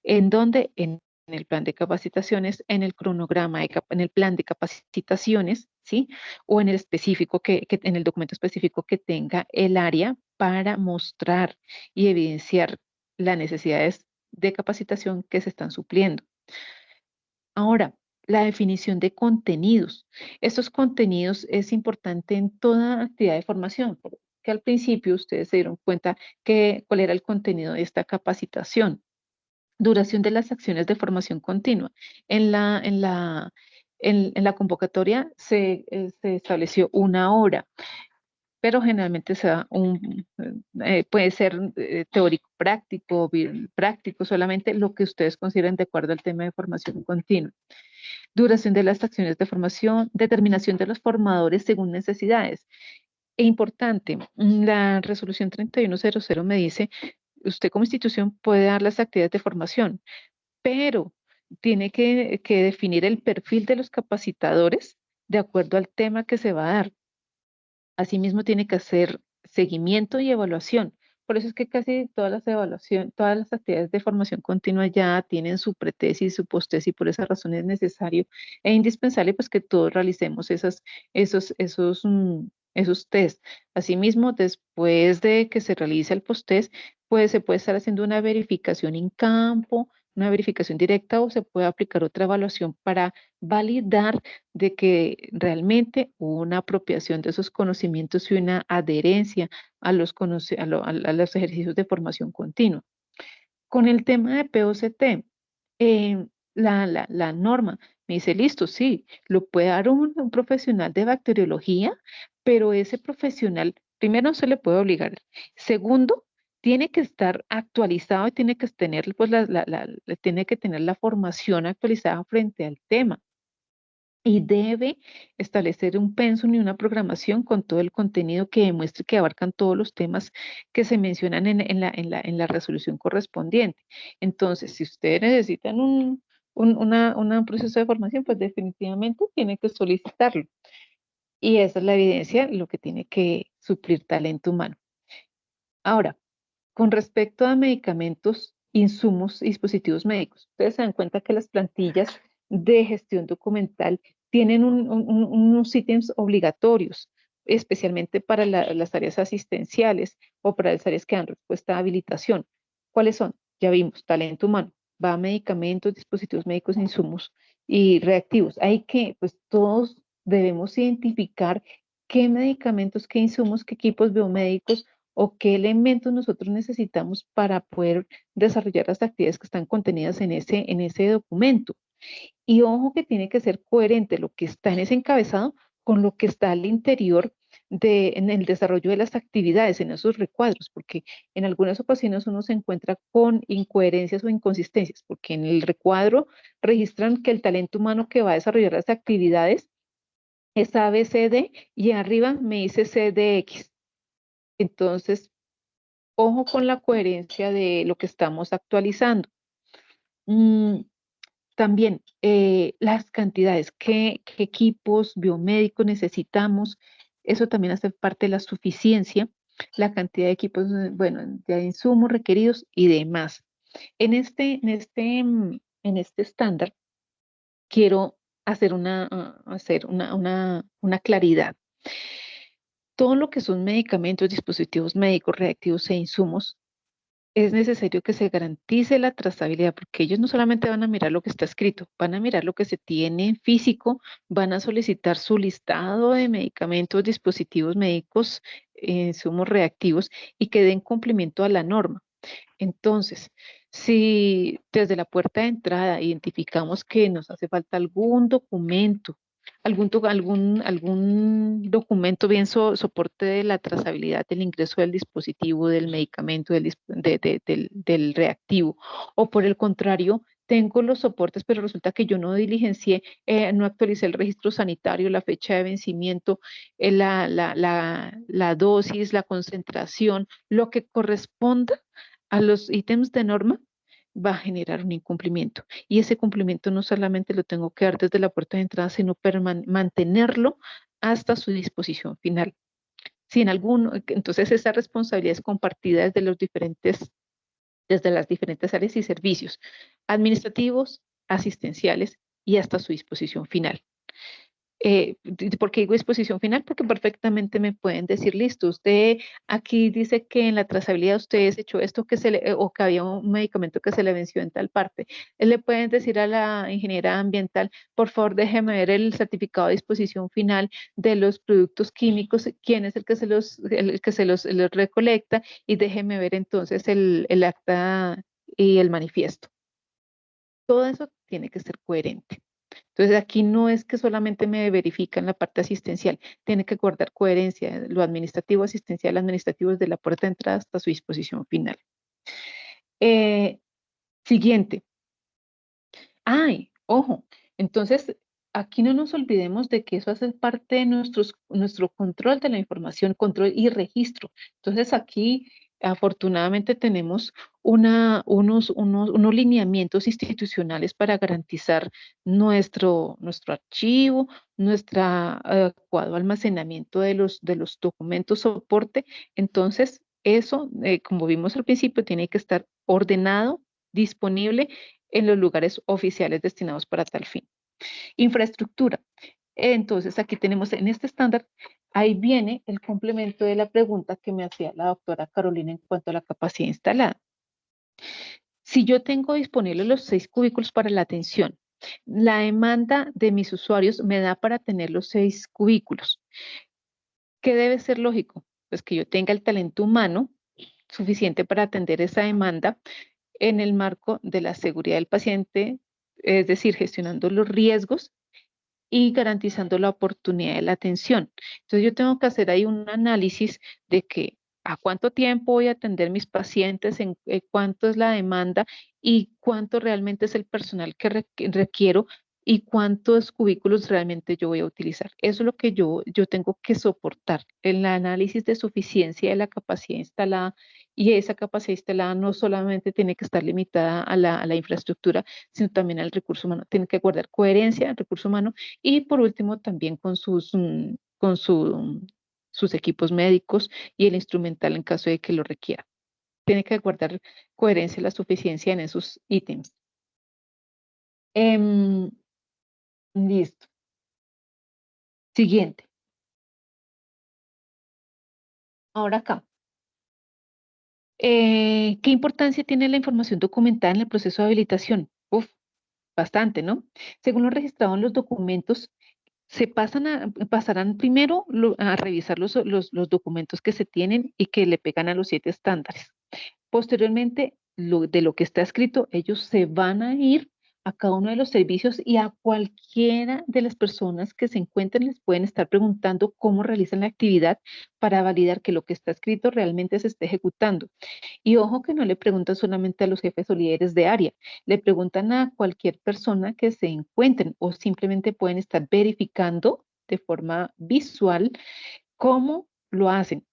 ¿En donde en el plan de capacitaciones, en el cronograma, en el plan de capacitaciones, ¿sí? O en el específico, en el documento específico que tenga el área para mostrar y evidenciar las necesidades de capacitación que se están supliendo. Ahora, la definición de contenidos. Estos contenidos es importante en toda actividad de formación, porque al principio ustedes se dieron cuenta cuál era el contenido de esta capacitación. Duración de las acciones de formación continua. En la convocatoria se estableció 1 hora, pero generalmente puede ser teórico práctico, práctico, solamente lo que ustedes consideren de acuerdo al tema de formación continua. Duración de las acciones de formación, determinación de los formadores según necesidades. E importante, la resolución 3100 me dice, usted como institución puede dar las actividades de formación, pero tiene que definir el perfil de los capacitadores de acuerdo al tema que se va a dar. Asimismo, tiene que hacer seguimiento y evaluación. Por eso es que casi todas las actividades de formación continua ya tienen su pretesis, su posttesis, y por esa razón es necesario e indispensable pues que todos realicemos esos test. Asimismo, después de que se realice el posttest, pues se puede estar haciendo una verificación en campo, una verificación directa o se puede aplicar otra evaluación para validar de que realmente hubo una apropiación de esos conocimientos y una adherencia a los ejercicios de formación continua. Con el tema de POCT, la norma me dice, listo, sí, lo puede dar un profesional de bacteriología, pero ese profesional, primero, no se le puede obligar. Segundo, tiene que estar actualizado y tiene que tener, pues, tiene que tener la formación actualizada frente al tema y debe establecer un pensum y una programación con todo el contenido que demuestre que abarcan todos los temas que se mencionan en la resolución correspondiente. Entonces, si ustedes necesitan un proceso de formación, pues definitivamente tiene que solicitarlo. Y esa es la evidencia, lo que tiene que suplir talento humano. Ahora, con respecto a medicamentos, insumos y dispositivos médicos, ustedes se dan cuenta que las plantillas de gestión documental tienen unos ítems obligatorios, especialmente para las áreas asistenciales o para las áreas que dan respuesta a habilitación. ¿Cuáles son? Ya vimos, talento humano, va a medicamentos, dispositivos médicos, insumos y reactivos. Hay que, pues todos debemos identificar qué medicamentos, qué insumos, qué equipos biomédicos o qué elementos nosotros necesitamos para poder desarrollar las actividades que están contenidas en ese documento. Y ojo que tiene que ser coherente lo que está en ese encabezado con lo que está al interior en el desarrollo de las actividades, en esos recuadros, porque en algunas ocasiones uno se encuentra con incoherencias o inconsistencias, porque en el recuadro registran que el talento humano que va a desarrollar las actividades es ABCD y arriba me dice CDX. Entonces, ojo con la coherencia de lo que estamos actualizando. También las cantidades, qué equipos biomédicos necesitamos, eso también hace parte de la suficiencia, la cantidad de equipos, bueno, de insumos requeridos y demás. En este estándar quiero hacer una claridad. Todo lo que son medicamentos, dispositivos médicos, reactivos e insumos es necesario que se garantice la trazabilidad, porque ellos no solamente van a mirar lo que está escrito, van a mirar lo que se tiene en físico, van a solicitar su listado de medicamentos, dispositivos médicos, insumos reactivos y que den cumplimiento a la norma. Entonces, si desde la puerta de entrada identificamos que nos hace falta algún documento, algún documento bien soporte de la trazabilidad del ingreso del dispositivo, del medicamento, del reactivo, o por el contrario, tengo los soportes, pero resulta que yo no diligencié, no actualicé el registro sanitario, la fecha de vencimiento, la dosis, la concentración, lo que corresponda a los ítems de norma, va a generar un incumplimiento. Y ese cumplimiento no solamente lo tengo que dar desde la puerta de entrada, sino mantenerlo hasta su disposición final. Si en alguno, entonces esa responsabilidad es compartida desde las diferentes áreas y servicios administrativos, asistenciales y hasta su disposición final. ¿Por qué digo disposición final? Porque perfectamente me pueden decir, listo, usted aquí dice que en la trazabilidad usted hecho esto o que había un medicamento que se le venció en tal parte. Le pueden decir a la ingeniera ambiental, por favor, déjeme ver el certificado de disposición final de los productos químicos, quién es el que los recolecta, y déjeme ver entonces el acta y el manifiesto. Todo eso tiene que ser coherente. Entonces, aquí no es que solamente me verifican la parte asistencial, tiene que guardar coherencia, lo administrativo, asistencial, administrativo desde la puerta de entrada hasta su disposición final. Eh, Siguiente. Ay, ojo, entonces, aquí no nos olvidemos de que eso hace parte de nuestro control de la información, control y registro. Entonces, aquí afortunadamente tenemos unos lineamientos institucionales para garantizar nuestro archivo, nuestra adecuado almacenamiento de los documentos soporte. Entonces, eso, como vimos al principio, tiene que estar ordenado, disponible en los lugares oficiales destinados para tal fin. Infraestructura. Entonces, aquí tenemos en este estándar, ahí viene el complemento de la pregunta que me hacía la doctora Carolina en cuanto a la capacidad instalada. Si yo tengo disponibles los 6 cubículos para la atención, la demanda de mis usuarios me da para tener los 6 cubículos. ¿Qué debe ser lógico? Pues que yo tenga el talento humano suficiente para atender esa demanda en el marco de la seguridad del paciente, es decir, gestionando los riesgos y garantizando la oportunidad de la atención. Entonces yo tengo que hacer ahí un análisis de que a cuánto tiempo voy a atender mis pacientes, cuánto es la demanda y cuánto realmente es el personal que requiero y cuántos cubículos realmente yo voy a utilizar. Eso es lo que yo tengo que soportar, el análisis de suficiencia de la capacidad instalada, y esa capacidad instalada no solamente tiene que estar limitada a la infraestructura, sino también al recurso humano. Tiene que guardar coherencia al recurso humano y por último también sus equipos médicos y el instrumental en caso de que lo requiera. Tiene que guardar coherencia y la suficiencia en esos ítems. Listo. Siguiente. Ahora acá. ¿Qué importancia tiene la información documentada en el proceso de habilitación? Uf, bastante, ¿no? Según lo registrado en los documentos, pasarán primero a revisar los documentos que se tienen y que le pegan a los 7 estándares. Posteriormente, de lo que está escrito, ellos se van a ir a cada uno de los servicios y a cualquiera de las personas que se encuentren les pueden estar preguntando cómo realizan la actividad para validar que lo que está escrito realmente se esté ejecutando. Y ojo que no le preguntan solamente a los jefes o líderes de área, le preguntan a cualquier persona que se encuentren o simplemente pueden estar verificando de forma visual cómo lo hacen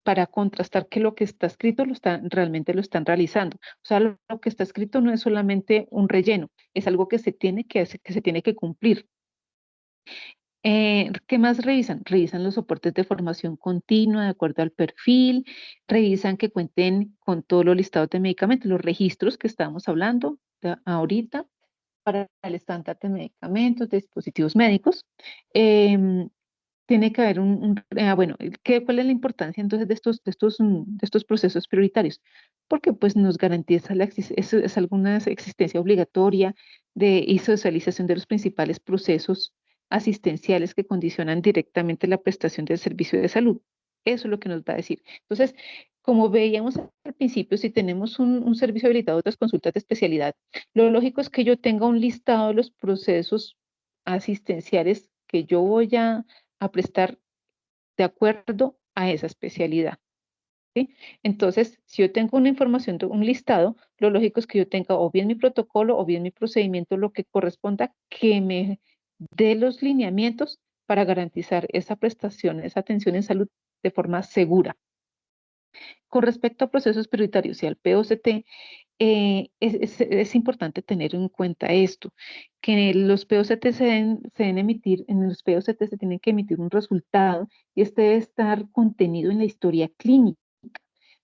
para contrastar que lo que está escrito realmente lo están realizando. O sea, lo que está escrito no es solamente un relleno, es algo que se tiene que hacer, que se tiene que cumplir. ¿Qué más revisan? Revisan los soportes de formación continua de acuerdo al perfil, revisan que cuenten con todos los listados de medicamentos, los registros que estábamos hablando ahorita para el estándar de medicamentos, de dispositivos médicos. Em, Tiene que haber bueno, ¿cuál es la importancia entonces de estos procesos prioritarios? Porque pues nos garantiza es alguna existencia obligatoria y socialización de los principales procesos asistenciales que condicionan directamente la prestación del servicio de salud. Eso es lo que nos va a decir. Entonces, como veíamos al principio, si tenemos un servicio habilitado a otras consultas de especialidad, lo lógico es que yo tenga un listado de los procesos asistenciales que yo voy a prestar de acuerdo a esa especialidad. ¿Sí? Entonces, si yo tengo una información, un listado, lo lógico es que yo tenga o bien mi protocolo o bien mi procedimiento, lo que corresponda, que me dé los lineamientos para garantizar esa prestación, esa atención en salud de forma segura. Con respecto a procesos prioritarios y al POCT, es importante tener en cuenta esto, que los POCT se deben emitir, en los POCT se tiene que emitir un resultado y este debe estar contenido en la historia clínica.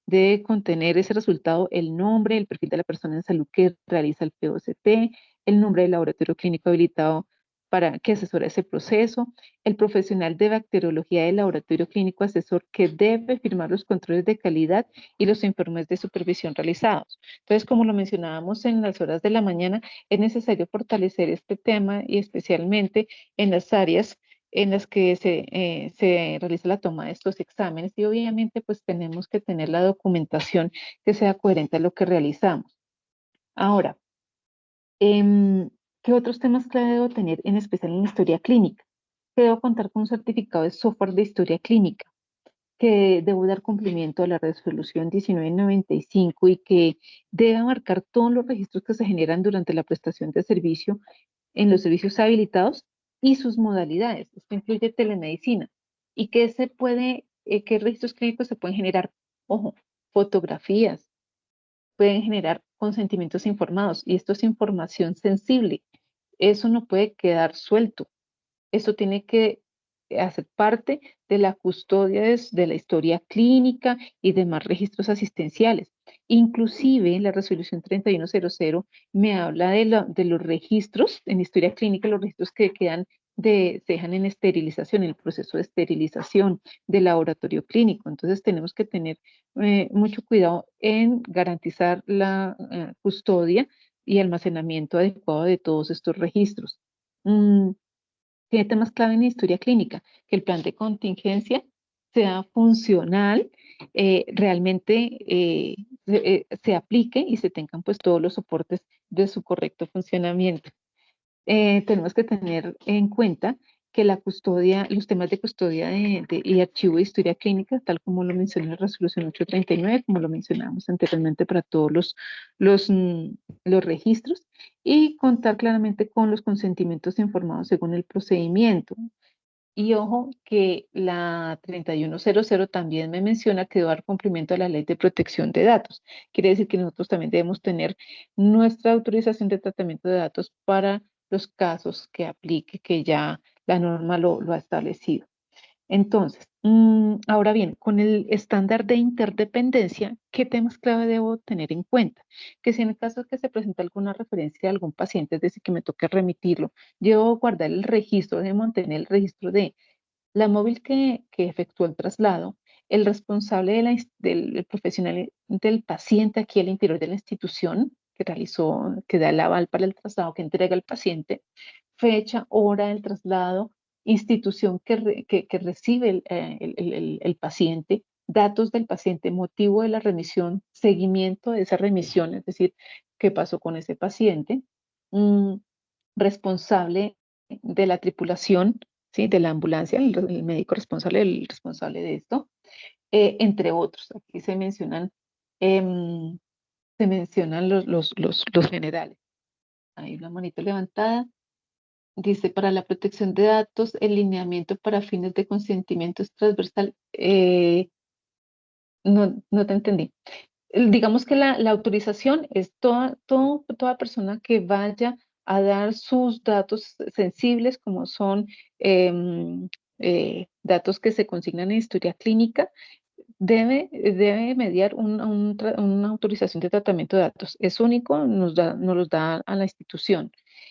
Debe contener ese resultado el nombre, el perfil de la persona en salud que realiza el POCT, el nombre del laboratorio clínico habilitado para que asesora ese proceso, el profesional de bacteriología del laboratorio clínico asesor que debe firmar los controles de calidad y los informes de supervisión realizados. Entonces, como lo mencionábamos en las horas de la mañana, es necesario fortalecer este tema y especialmente en las áreas en las que se realiza la toma de estos exámenes y obviamente pues tenemos que tener la documentación que sea coherente a lo que realizamos. Ahora, ¿qué otros temas clave debo tener en especial en historia clínica? Que debo contar con un certificado de software de historia clínica, que debo dar cumplimiento a la resolución 1995 y que debe abarcar todos los registros que se generan durante la prestación de servicio en los servicios habilitados y sus modalidades. Esto incluye telemedicina. ¿Y qué registros clínicos se pueden generar? Ojo, fotografías, pueden generar consentimientos informados y esto es información sensible. Eso no puede quedar suelto. Eso tiene que hacer parte de la custodia de la historia clínica y demás registros asistenciales. Inclusive la resolución 3100 me habla de los registros en historia clínica, los registros que se dejan en esterilización, en el proceso de esterilización del laboratorio clínico. Entonces tenemos que tener mucho cuidado en garantizar la custodia y almacenamiento adecuado de todos estos registros. Tiene temas clave en historia clínica, que el plan de contingencia sea funcional, realmente se aplique y se tengan pues todos los soportes de su correcto funcionamiento. Tenemos que tener en cuenta que la custodia, los temas de custodia y archivo de historia clínica, tal como lo menciona la resolución 839, como lo mencionábamos anteriormente para todos los, mm, los registros, y contar claramente con los consentimientos informados según el procedimiento. Y ojo que la 3100 también me menciona que debe dar cumplimiento a la ley de protección de datos. Quiere decir que nosotros también debemos tener nuestra autorización de tratamiento de datos para los casos que aplique, que ya la norma lo ha establecido. Entonces, ahora bien, con el estándar de interdependencia, ¿qué temas clave debo tener en cuenta? Que si en el caso que se presenta alguna referencia de algún paciente, es decir, que me toque remitirlo, debo guardar el registro, debo mantener el registro de la móvil que efectuó el traslado, el responsable del profesional del paciente aquí al interior de la institución que realizó, que da el aval para el traslado, que entrega al paciente, fecha, hora del traslado, institución que recibe el paciente, datos del paciente, motivo de la remisión, seguimiento de esa remisión, es decir, qué pasó con ese paciente, responsable de la tripulación, ¿sí? De la ambulancia, el médico responsable, el responsable de esto, entre otros. Aquí em, se mencionan los generales. Hay una manita levantada. Dice, para la protección de datos, el lineamiento para fines de consentimiento es transversal. No te entendí. Digamos que la autorización es toda persona que vaya a dar sus datos sensibles, como son datos que se consignan en historia clínica, debe mediar una autorización de tratamiento de datos. Es único, nos los da a la institución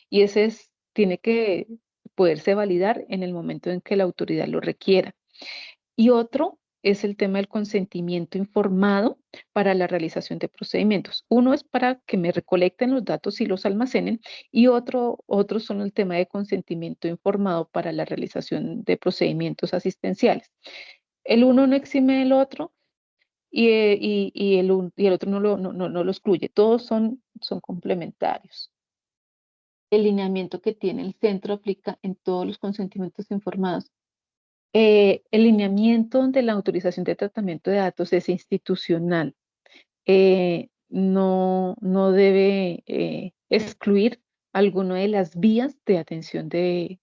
y tiene que poderse validar en el momento en que la autoridad lo requiera. Y otro es el tema del consentimiento informado para la realización de procedimientos. Uno es para que me recolecten los datos y los almacenen, y otro son el tema de consentimiento informado para la realización de procedimientos asistenciales. El uno no exime del otro y el otro no lo excluye. Todos son complementarios. El lineamiento que tiene el centro aplica en todos los consentimientos informados. El lineamiento de la autorización de tratamiento de datos es institucional. No debe excluir alguna de las vías de atención del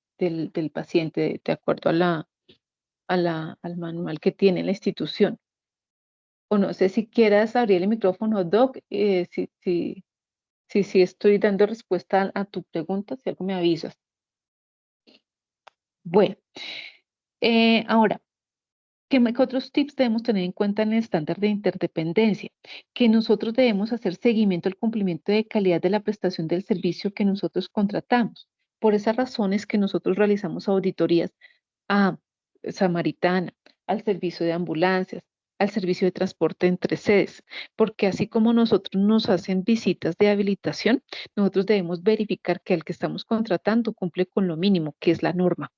paciente de acuerdo al manual que tiene la institución. O no sé si quieras abrir el micrófono, Doc, si estoy dando respuesta a tu pregunta, si algo me avisas. Bueno, ahora, ¿qué otros tips debemos tener en cuenta en el estándar de interdependencia? Que nosotros debemos hacer seguimiento al cumplimiento de calidad de la prestación del servicio que nosotros contratamos. Por esas razones que nosotros realizamos auditorías a Samaritana, al servicio de ambulancias, al servicio de transporte entre sedes, porque así como nosotros nos hacen visitas de habilitación, nosotros debemos verificar que el que estamos contratando cumple con lo mínimo, que es la norma.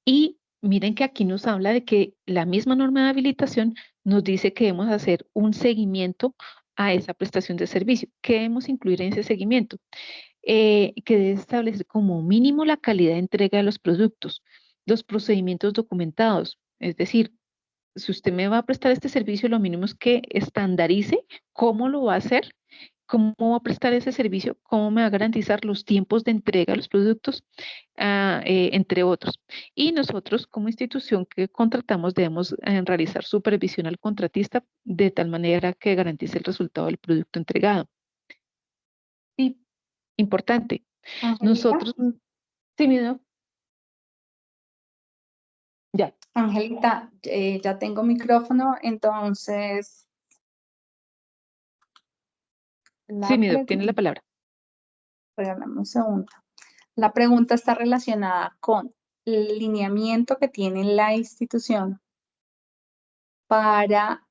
Y miren que aquí nos habla de que la misma norma de habilitación nos dice que debemos hacer un seguimiento a esa prestación de servicio. ¿Qué debemos incluir en ese seguimiento? Que debe establecer como mínimo la calidad de entrega de los productos, los procedimientos documentados, es decir, si usted me va a prestar este servicio, lo mínimo es que estandarice cómo lo va a hacer, cómo va a prestar ese servicio, cómo me va a garantizar los tiempos de entrega de los productos, entre otros. Y nosotros como institución que contratamos debemos realizar supervisión al contratista de tal manera que garantice el resultado del producto entregado. Y importante, Angelita, nosotros, sí, mira, ya, Angelita, ya tengo micrófono, entonces sí, la mira, tiene la pregunta, palabra. regálame un segundo. La pregunta está relacionada con el lineamiento que tiene la institución para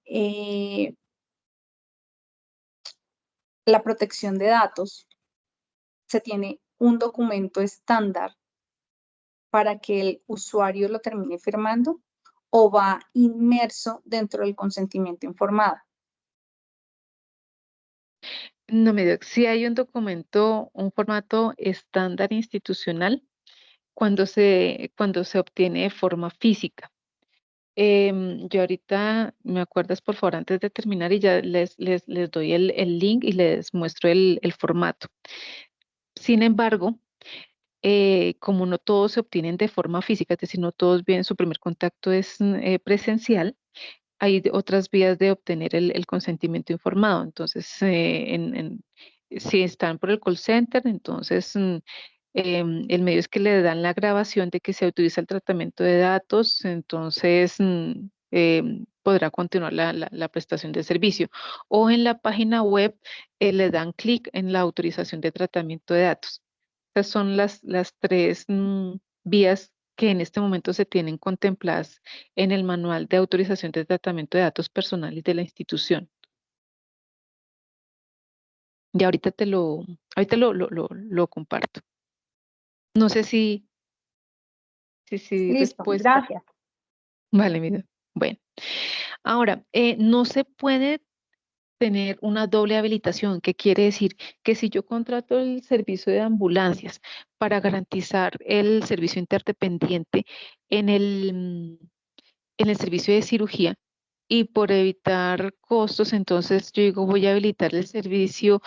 la protección de datos. Se tiene un documento estándar para que el usuario lo termine firmando o va inmerso dentro del consentimiento informado. No me dio. Si hay un documento, un formato estándar institucional cuando se obtiene de forma física. Yo ahorita, me acuerdas por favor antes de terminar y ya les doy el link y les muestro el formato. Sin embargo, como no todos se obtienen de forma física, es decir, no todos vienen, su primer contacto es presencial, hay otras vías de obtener el consentimiento informado. Entonces, si están por el call center, entonces el medio es que le dan la grabación de que se autoriza el tratamiento de datos, entonces podrá continuar la prestación de servicio. O en la página web le dan clic en la autorización de tratamiento de datos. Estas son las tres vías que en este momento se tienen contempladas en el manual de autorización de tratamiento de datos personales de la institución. Y ahorita lo comparto. No sé si Listo, respuesta. gracias. Vale, mira. Bueno, ahora, no se puede tener una doble habilitación, que quiere decir que si yo contrato el servicio de ambulancias para garantizar el servicio interdependiente en en el servicio de cirugía y por evitar costos, entonces yo digo voy a habilitar el servicio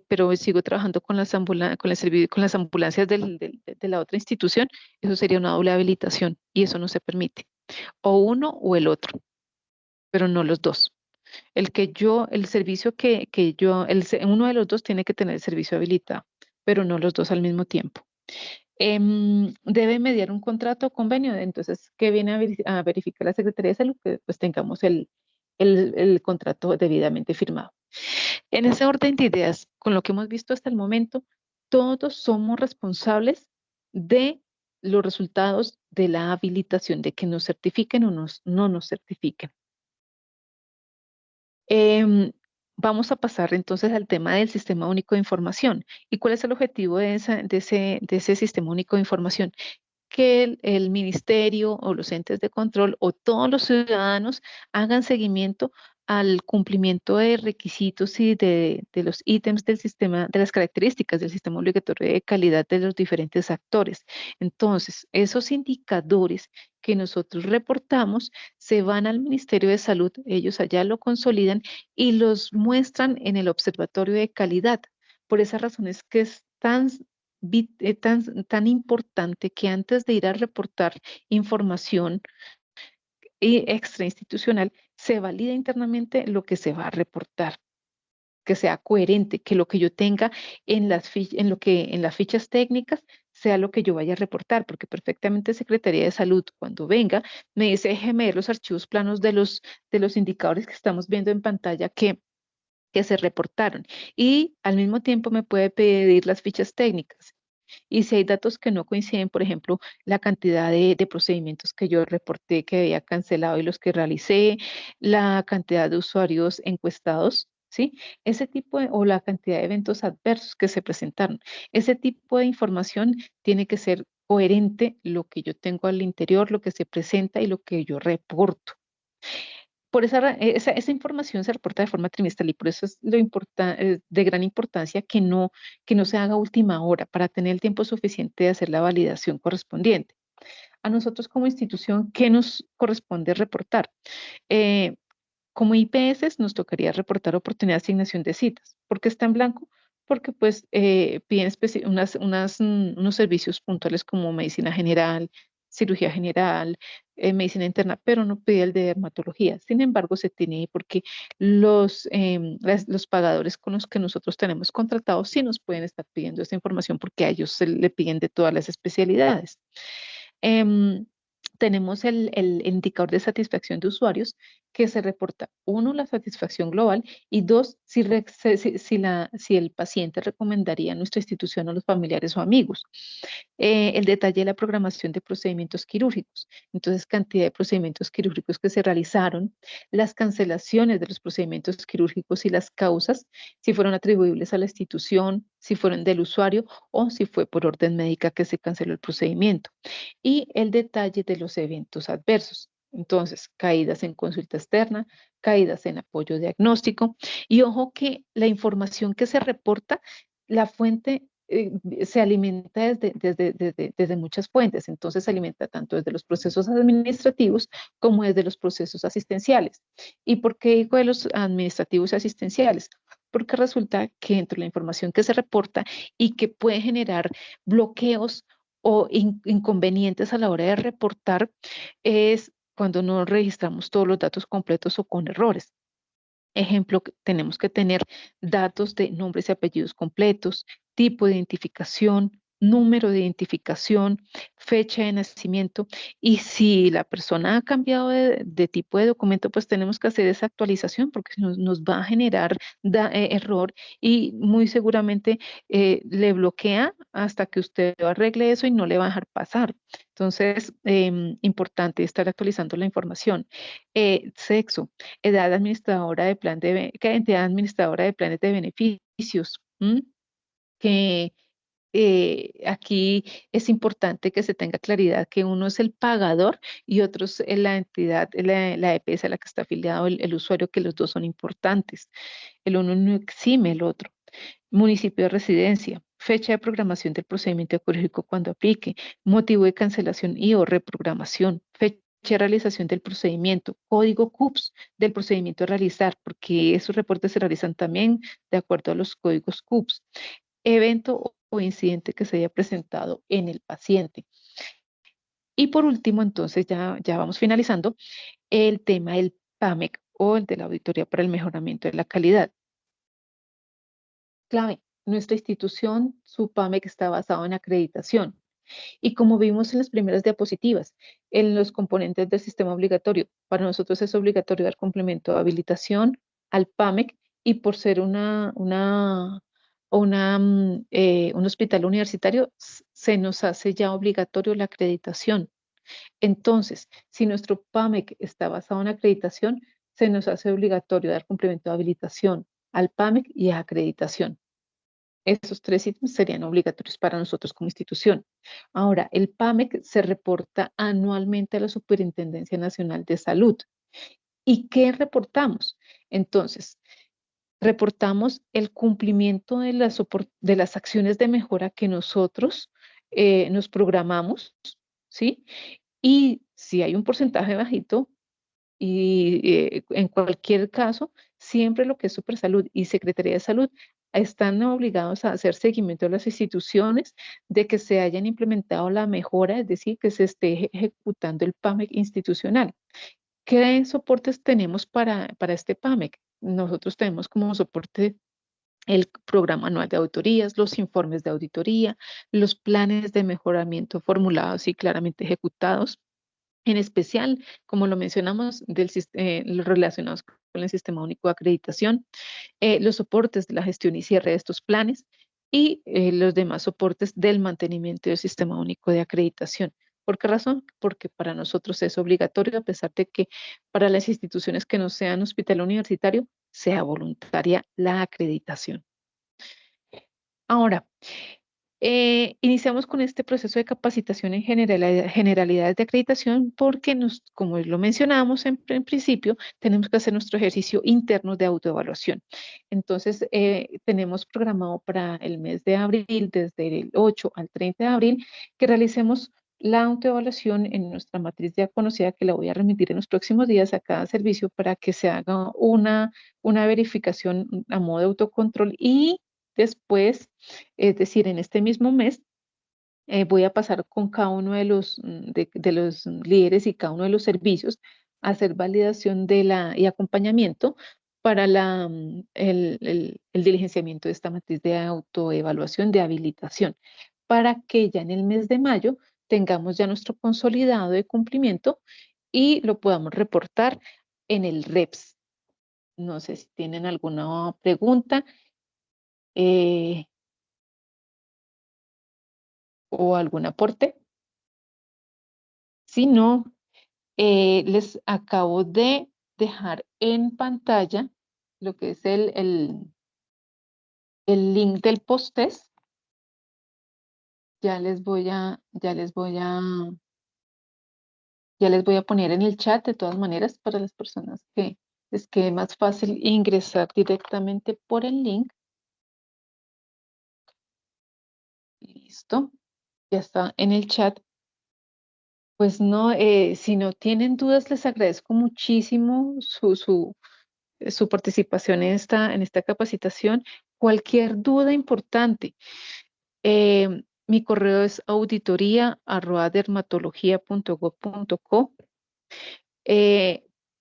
pero sigo trabajando con con el servicio, con las ambulancias de la otra institución, eso sería una doble habilitación y eso no se permite. O uno o el otro, pero no los dos. El servicio que yo, uno de los dos tiene que tener el servicio habilitado, pero no los dos al mismo tiempo. Debe mediar un contrato o convenio, entonces, ¿qué viene a verificar la Secretaría de Salud? Que pues tengamos el contrato debidamente firmado. En ese orden de ideas, con lo que hemos visto hasta el momento, todos somos responsables de los resultados de la habilitación, de que nos certifiquen o no nos certifiquen. Em, Vamos a pasar entonces al tema del Sistema Único de Información. ¿Y cuál es el objetivo de ese Sistema Único de Información? Que el ministerio o los entes de control o todos los ciudadanos hagan seguimiento al cumplimiento de requisitos y de los ítems del sistema, de las características del sistema obligatorio de calidad de los diferentes actores. Entonces, esos indicadores que nosotros reportamos se van al Ministerio de Salud, ellos allá lo consolidan y los muestran en el Observatorio de Calidad. Por esas razones que es tan importante que antes de ir a reportar información extrainstitucional, se valida internamente lo que se va a reportar, que sea coherente, que lo que yo tenga en las fichas técnicas sea lo que yo vaya a reportar, porque perfectamente Secretaría de Salud, cuando venga, me dice, déjeme ver los archivos planos de los indicadores que estamos viendo en pantalla que se reportaron. Y al mismo tiempo me puede pedir las fichas técnicas. Y si hay datos que no coinciden, por ejemplo, la cantidad de procedimientos que yo reporté que había cancelado y los que realicé, la cantidad de usuarios encuestados, ¿sí? Ese tipo o la cantidad de eventos adversos que se presentaron. Ese tipo de información tiene que ser coherente lo que yo tengo al interior, lo que se presenta y lo que yo reporto. Por esa información se reporta de forma trimestral y por eso es de gran importancia que no se haga a última hora para tener el tiempo suficiente de hacer la validación correspondiente. A nosotros como institución, ¿qué nos corresponde reportar? Eh, Como IPS nos tocaría reportar oportunidad de asignación de citas. ¿Por qué está en blanco? Porque pues piden unos servicios puntuales como medicina general, cirugía general, medicina interna, pero no pide el de dermatología. Sin embargo, se tiene ahí porque los pagadores con los que nosotros tenemos contratados sí nos pueden estar pidiendo esta información porque a ellos se le piden de todas las especialidades. Em, Tenemos el indicador de satisfacción de usuarios que se reporta, uno, la satisfacción global y dos, si el paciente recomendaría a nuestra institución a los familiares o amigos. El detalle de la programación de procedimientos quirúrgicos. Entonces, cantidad de procedimientos quirúrgicos que se realizaron, las cancelaciones de los procedimientos quirúrgicos y las causas, si fueron atribuibles a la institución, si fueron del usuario o si fue por orden médica que se canceló el procedimiento. Y el detalle de los eventos adversos. Entonces, caídas en consulta externa, caídas en apoyo diagnóstico. Y ojo que la información que se reporta, la fuente se alimenta desde muchas fuentes. Entonces, se alimenta tanto desde los procesos administrativos como desde los procesos asistenciales. ¿Y por qué digo de los administrativos y asistenciales? Porque resulta que entre la información que se reporta y que puede generar bloqueos o inconvenientes a la hora de reportar es cuando no registramos todos los datos completos o con errores. Ejemplo, tenemos que tener datos de nombres y apellidos completos, tipo de identificación, número de identificación, fecha de nacimiento. Y si la persona ha cambiado de tipo de documento, pues tenemos que hacer esa actualización porque si no, nos va a generar error y muy seguramente le bloquea hasta que usted arregle eso y no le va a dejar pasar. Entonces, importante estar actualizando la información. Sexo, edad administradora de ¿qué entidad administradora de planes de beneficios? ¿Mm? Que aquí es importante que se tenga claridad que uno es el pagador y otro es la entidad, la EPS a la que está afiliado el usuario, que los dos son importantes. El uno no exime el otro. Municipio de residencia, fecha de programación del procedimiento ecológico cuando aplique, motivo de cancelación y o reprogramación, fecha de realización del procedimiento, código CUPS del procedimiento a realizar, porque esos reportes se realizan también de acuerdo a los códigos CUPS, evento o incidente que se haya presentado en el paciente. Y por último, entonces ya vamos finalizando, el tema del PAMEC o el de la auditoría para el mejoramiento de la calidad. Clave, nuestra institución, su PAMEC está basado en acreditación. Y como vimos en las primeras diapositivas, en los componentes del sistema obligatorio, para nosotros es obligatorio dar complemento de habilitación al PAMEC y por ser un hospital universitario, se nos hace ya obligatorio la acreditación. Entonces, si nuestro PAMEC está basado en acreditación, se nos hace obligatorio dar complemento de habilitación al PAMEC y a acreditación. Esos tres ítems serían obligatorios para nosotros como institución. Ahora, el PAMEC se reporta anualmente a la Superintendencia Nacional de Salud. ¿Y qué reportamos? Entonces, reportamos el cumplimiento de las acciones de mejora que nosotros nos programamos, ¿sí? Y si hay un porcentaje bajito, y en cualquier caso, siempre lo que es Supersalud y Secretaría de Salud están obligados a hacer seguimiento de las instituciones de que se hayan implementado la mejora, es decir, que se esté ejecutando el PAMEC institucional. ¿Qué soportes tenemos para este PAMEC? Nosotros tenemos como soporte el programa anual de auditorías, los informes de auditoría, los planes de mejoramiento formulados y claramente ejecutados, en especial, como lo mencionamos, los relacionados con el Sistema Único de Acreditación, los soportes de la gestión y cierre de estos planes y los demás soportes del mantenimiento del Sistema Único de Acreditación. ¿Por qué razón? Porque para nosotros es obligatorio, a pesar de que para las instituciones que no sean hospital universitario, sea voluntaria la acreditación. Ahora, iniciamos con este proceso de capacitación en generalidades de acreditación porque, como lo mencionábamos en principio, tenemos que hacer nuestro ejercicio interno de autoevaluación. Entonces, tenemos programado para el mes de abril, desde el 8 al 30 de abril, que realicemos la autoevaluación en nuestra matriz ya conocida, que la voy a remitir en los próximos días a cada servicio para que se haga una verificación a modo de autocontrol y después, es decir, en este mismo mes, voy a pasar con cada uno de los líderes y cada uno de los servicios a hacer validación y acompañamiento para el diligenciamiento de esta matriz de autoevaluación de habilitación, para que ya en el mes de mayo tengamos ya nuestro consolidado de cumplimiento y lo podamos reportar en el REPS. No sé si tienen alguna pregunta. ¿O algún aporte? Si no, les acabo de dejar en pantalla lo que es el link del post-test. Ya les voy a poner en el chat de todas maneras para las personas que les quede más fácil ingresar directamente por el link. Listo, ya está en el chat. Pues no, si no tienen dudas, les agradezco muchísimo su participación en esta capacitación. Cualquier duda importante, mi correo es auditoría@dermatología.gov.co.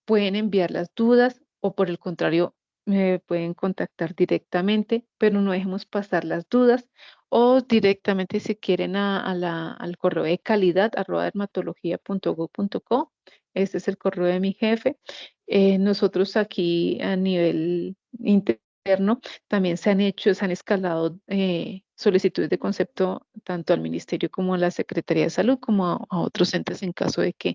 Pueden enviar las dudas o por el contrario, me pueden contactar directamente, pero no dejemos pasar las dudas o directamente si quieren al correo de calidad @dermatología.gov.co. Este es el correo de mi jefe. Nosotros aquí a nivel interno también se han escalado solicitudes de concepto tanto al Ministerio como a la Secretaría de Salud como a otros entes en caso de que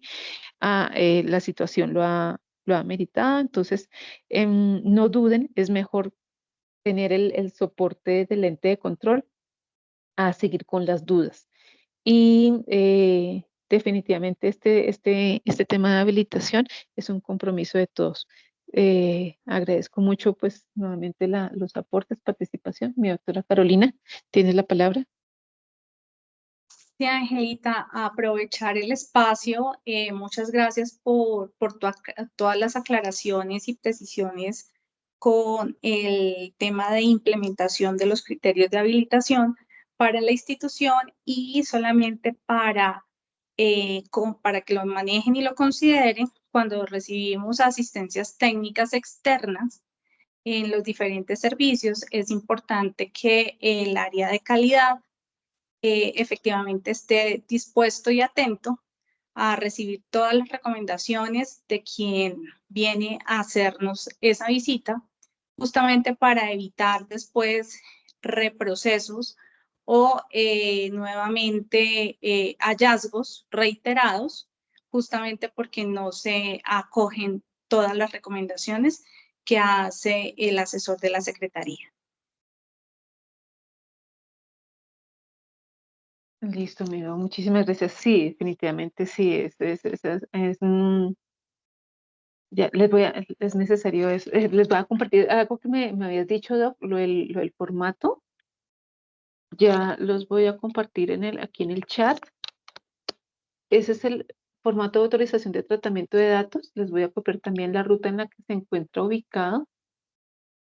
la situación lo ha meritado. Entonces, no duden, es mejor tener el soporte del ente de control a seguir con las dudas. Y definitivamente este tema de habilitación es un compromiso de todos. Agradezco mucho, pues, nuevamente los aportes, participación. Mi doctora Carolina, tienes la palabra. Sí, Angelita, aprovechar el espacio. Muchas gracias por todas las aclaraciones y precisiones con el tema de implementación de los criterios de habilitación para la institución y solamente para que lo manejen y lo consideren cuando recibimos asistencias técnicas externas en los diferentes servicios. Es importante que el área de calidad efectivamente esté dispuesto y atento a recibir todas las recomendaciones de quien viene a hacernos esa visita, justamente para evitar después reprocesos o nuevamente hallazgos reiterados, justamente porque no se acogen todas las recomendaciones que hace el asesor de la Secretaría. Listo, amigo. Muchísimas gracias. Sí, definitivamente sí. Ya es necesario eso. Les voy a compartir algo que me habías dicho, Doc, lo del formato. Ya los voy a compartir aquí en el chat. Ese es el formato de autorización de tratamiento de datos. Les voy a copiar también la ruta en la que se encuentra ubicado.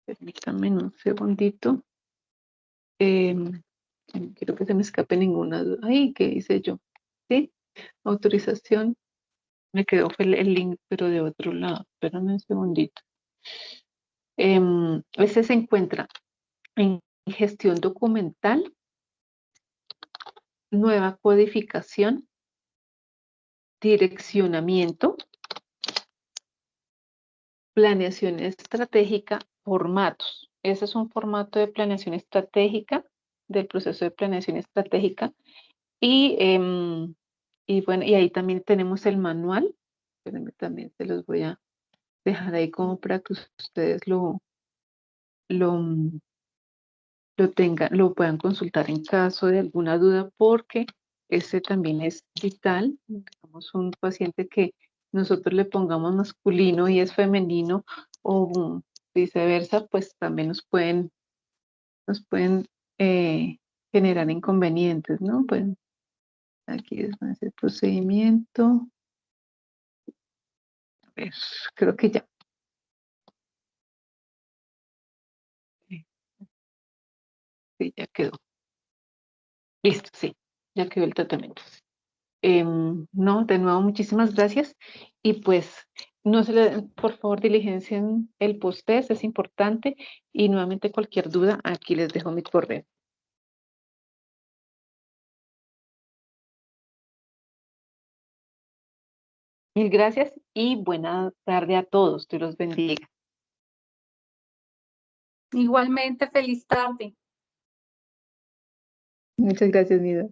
Permítanme un segundito. No quiero que se me escape ninguna duda. Ay, ¿qué hice yo? ¿Sí? Autorización. Me quedó fue el link, pero de otro lado. Espérame un segundito. Ese se encuentra en gestión documental, nueva codificación, direccionamiento, planeación estratégica, formatos. Ese es un formato de planeación estratégica, del proceso de planeación estratégica. Y bueno, y ahí también tenemos el manual. Espérenme, también se los voy a dejar ahí como para que ustedes lo, lo puedan consultar en caso de alguna duda, porque ese también es vital. Tenemos un paciente que nosotros le pongamos masculino y es femenino o viceversa, pues también nos pueden generar inconvenientes, ¿no? Pues aquí es el procedimiento. A ver, creo que ya. Sí, ya quedó. Listo, sí, ya quedó el tratamiento. No, de nuevo, muchísimas gracias. Y pues, no se le, por favor, diligencien el post-test, es importante. Y nuevamente, cualquier duda, aquí les dejo mi correo. Mil gracias y buena tarde a todos. Dios los bendiga. Igualmente, feliz tarde. Muchas gracias, Nida.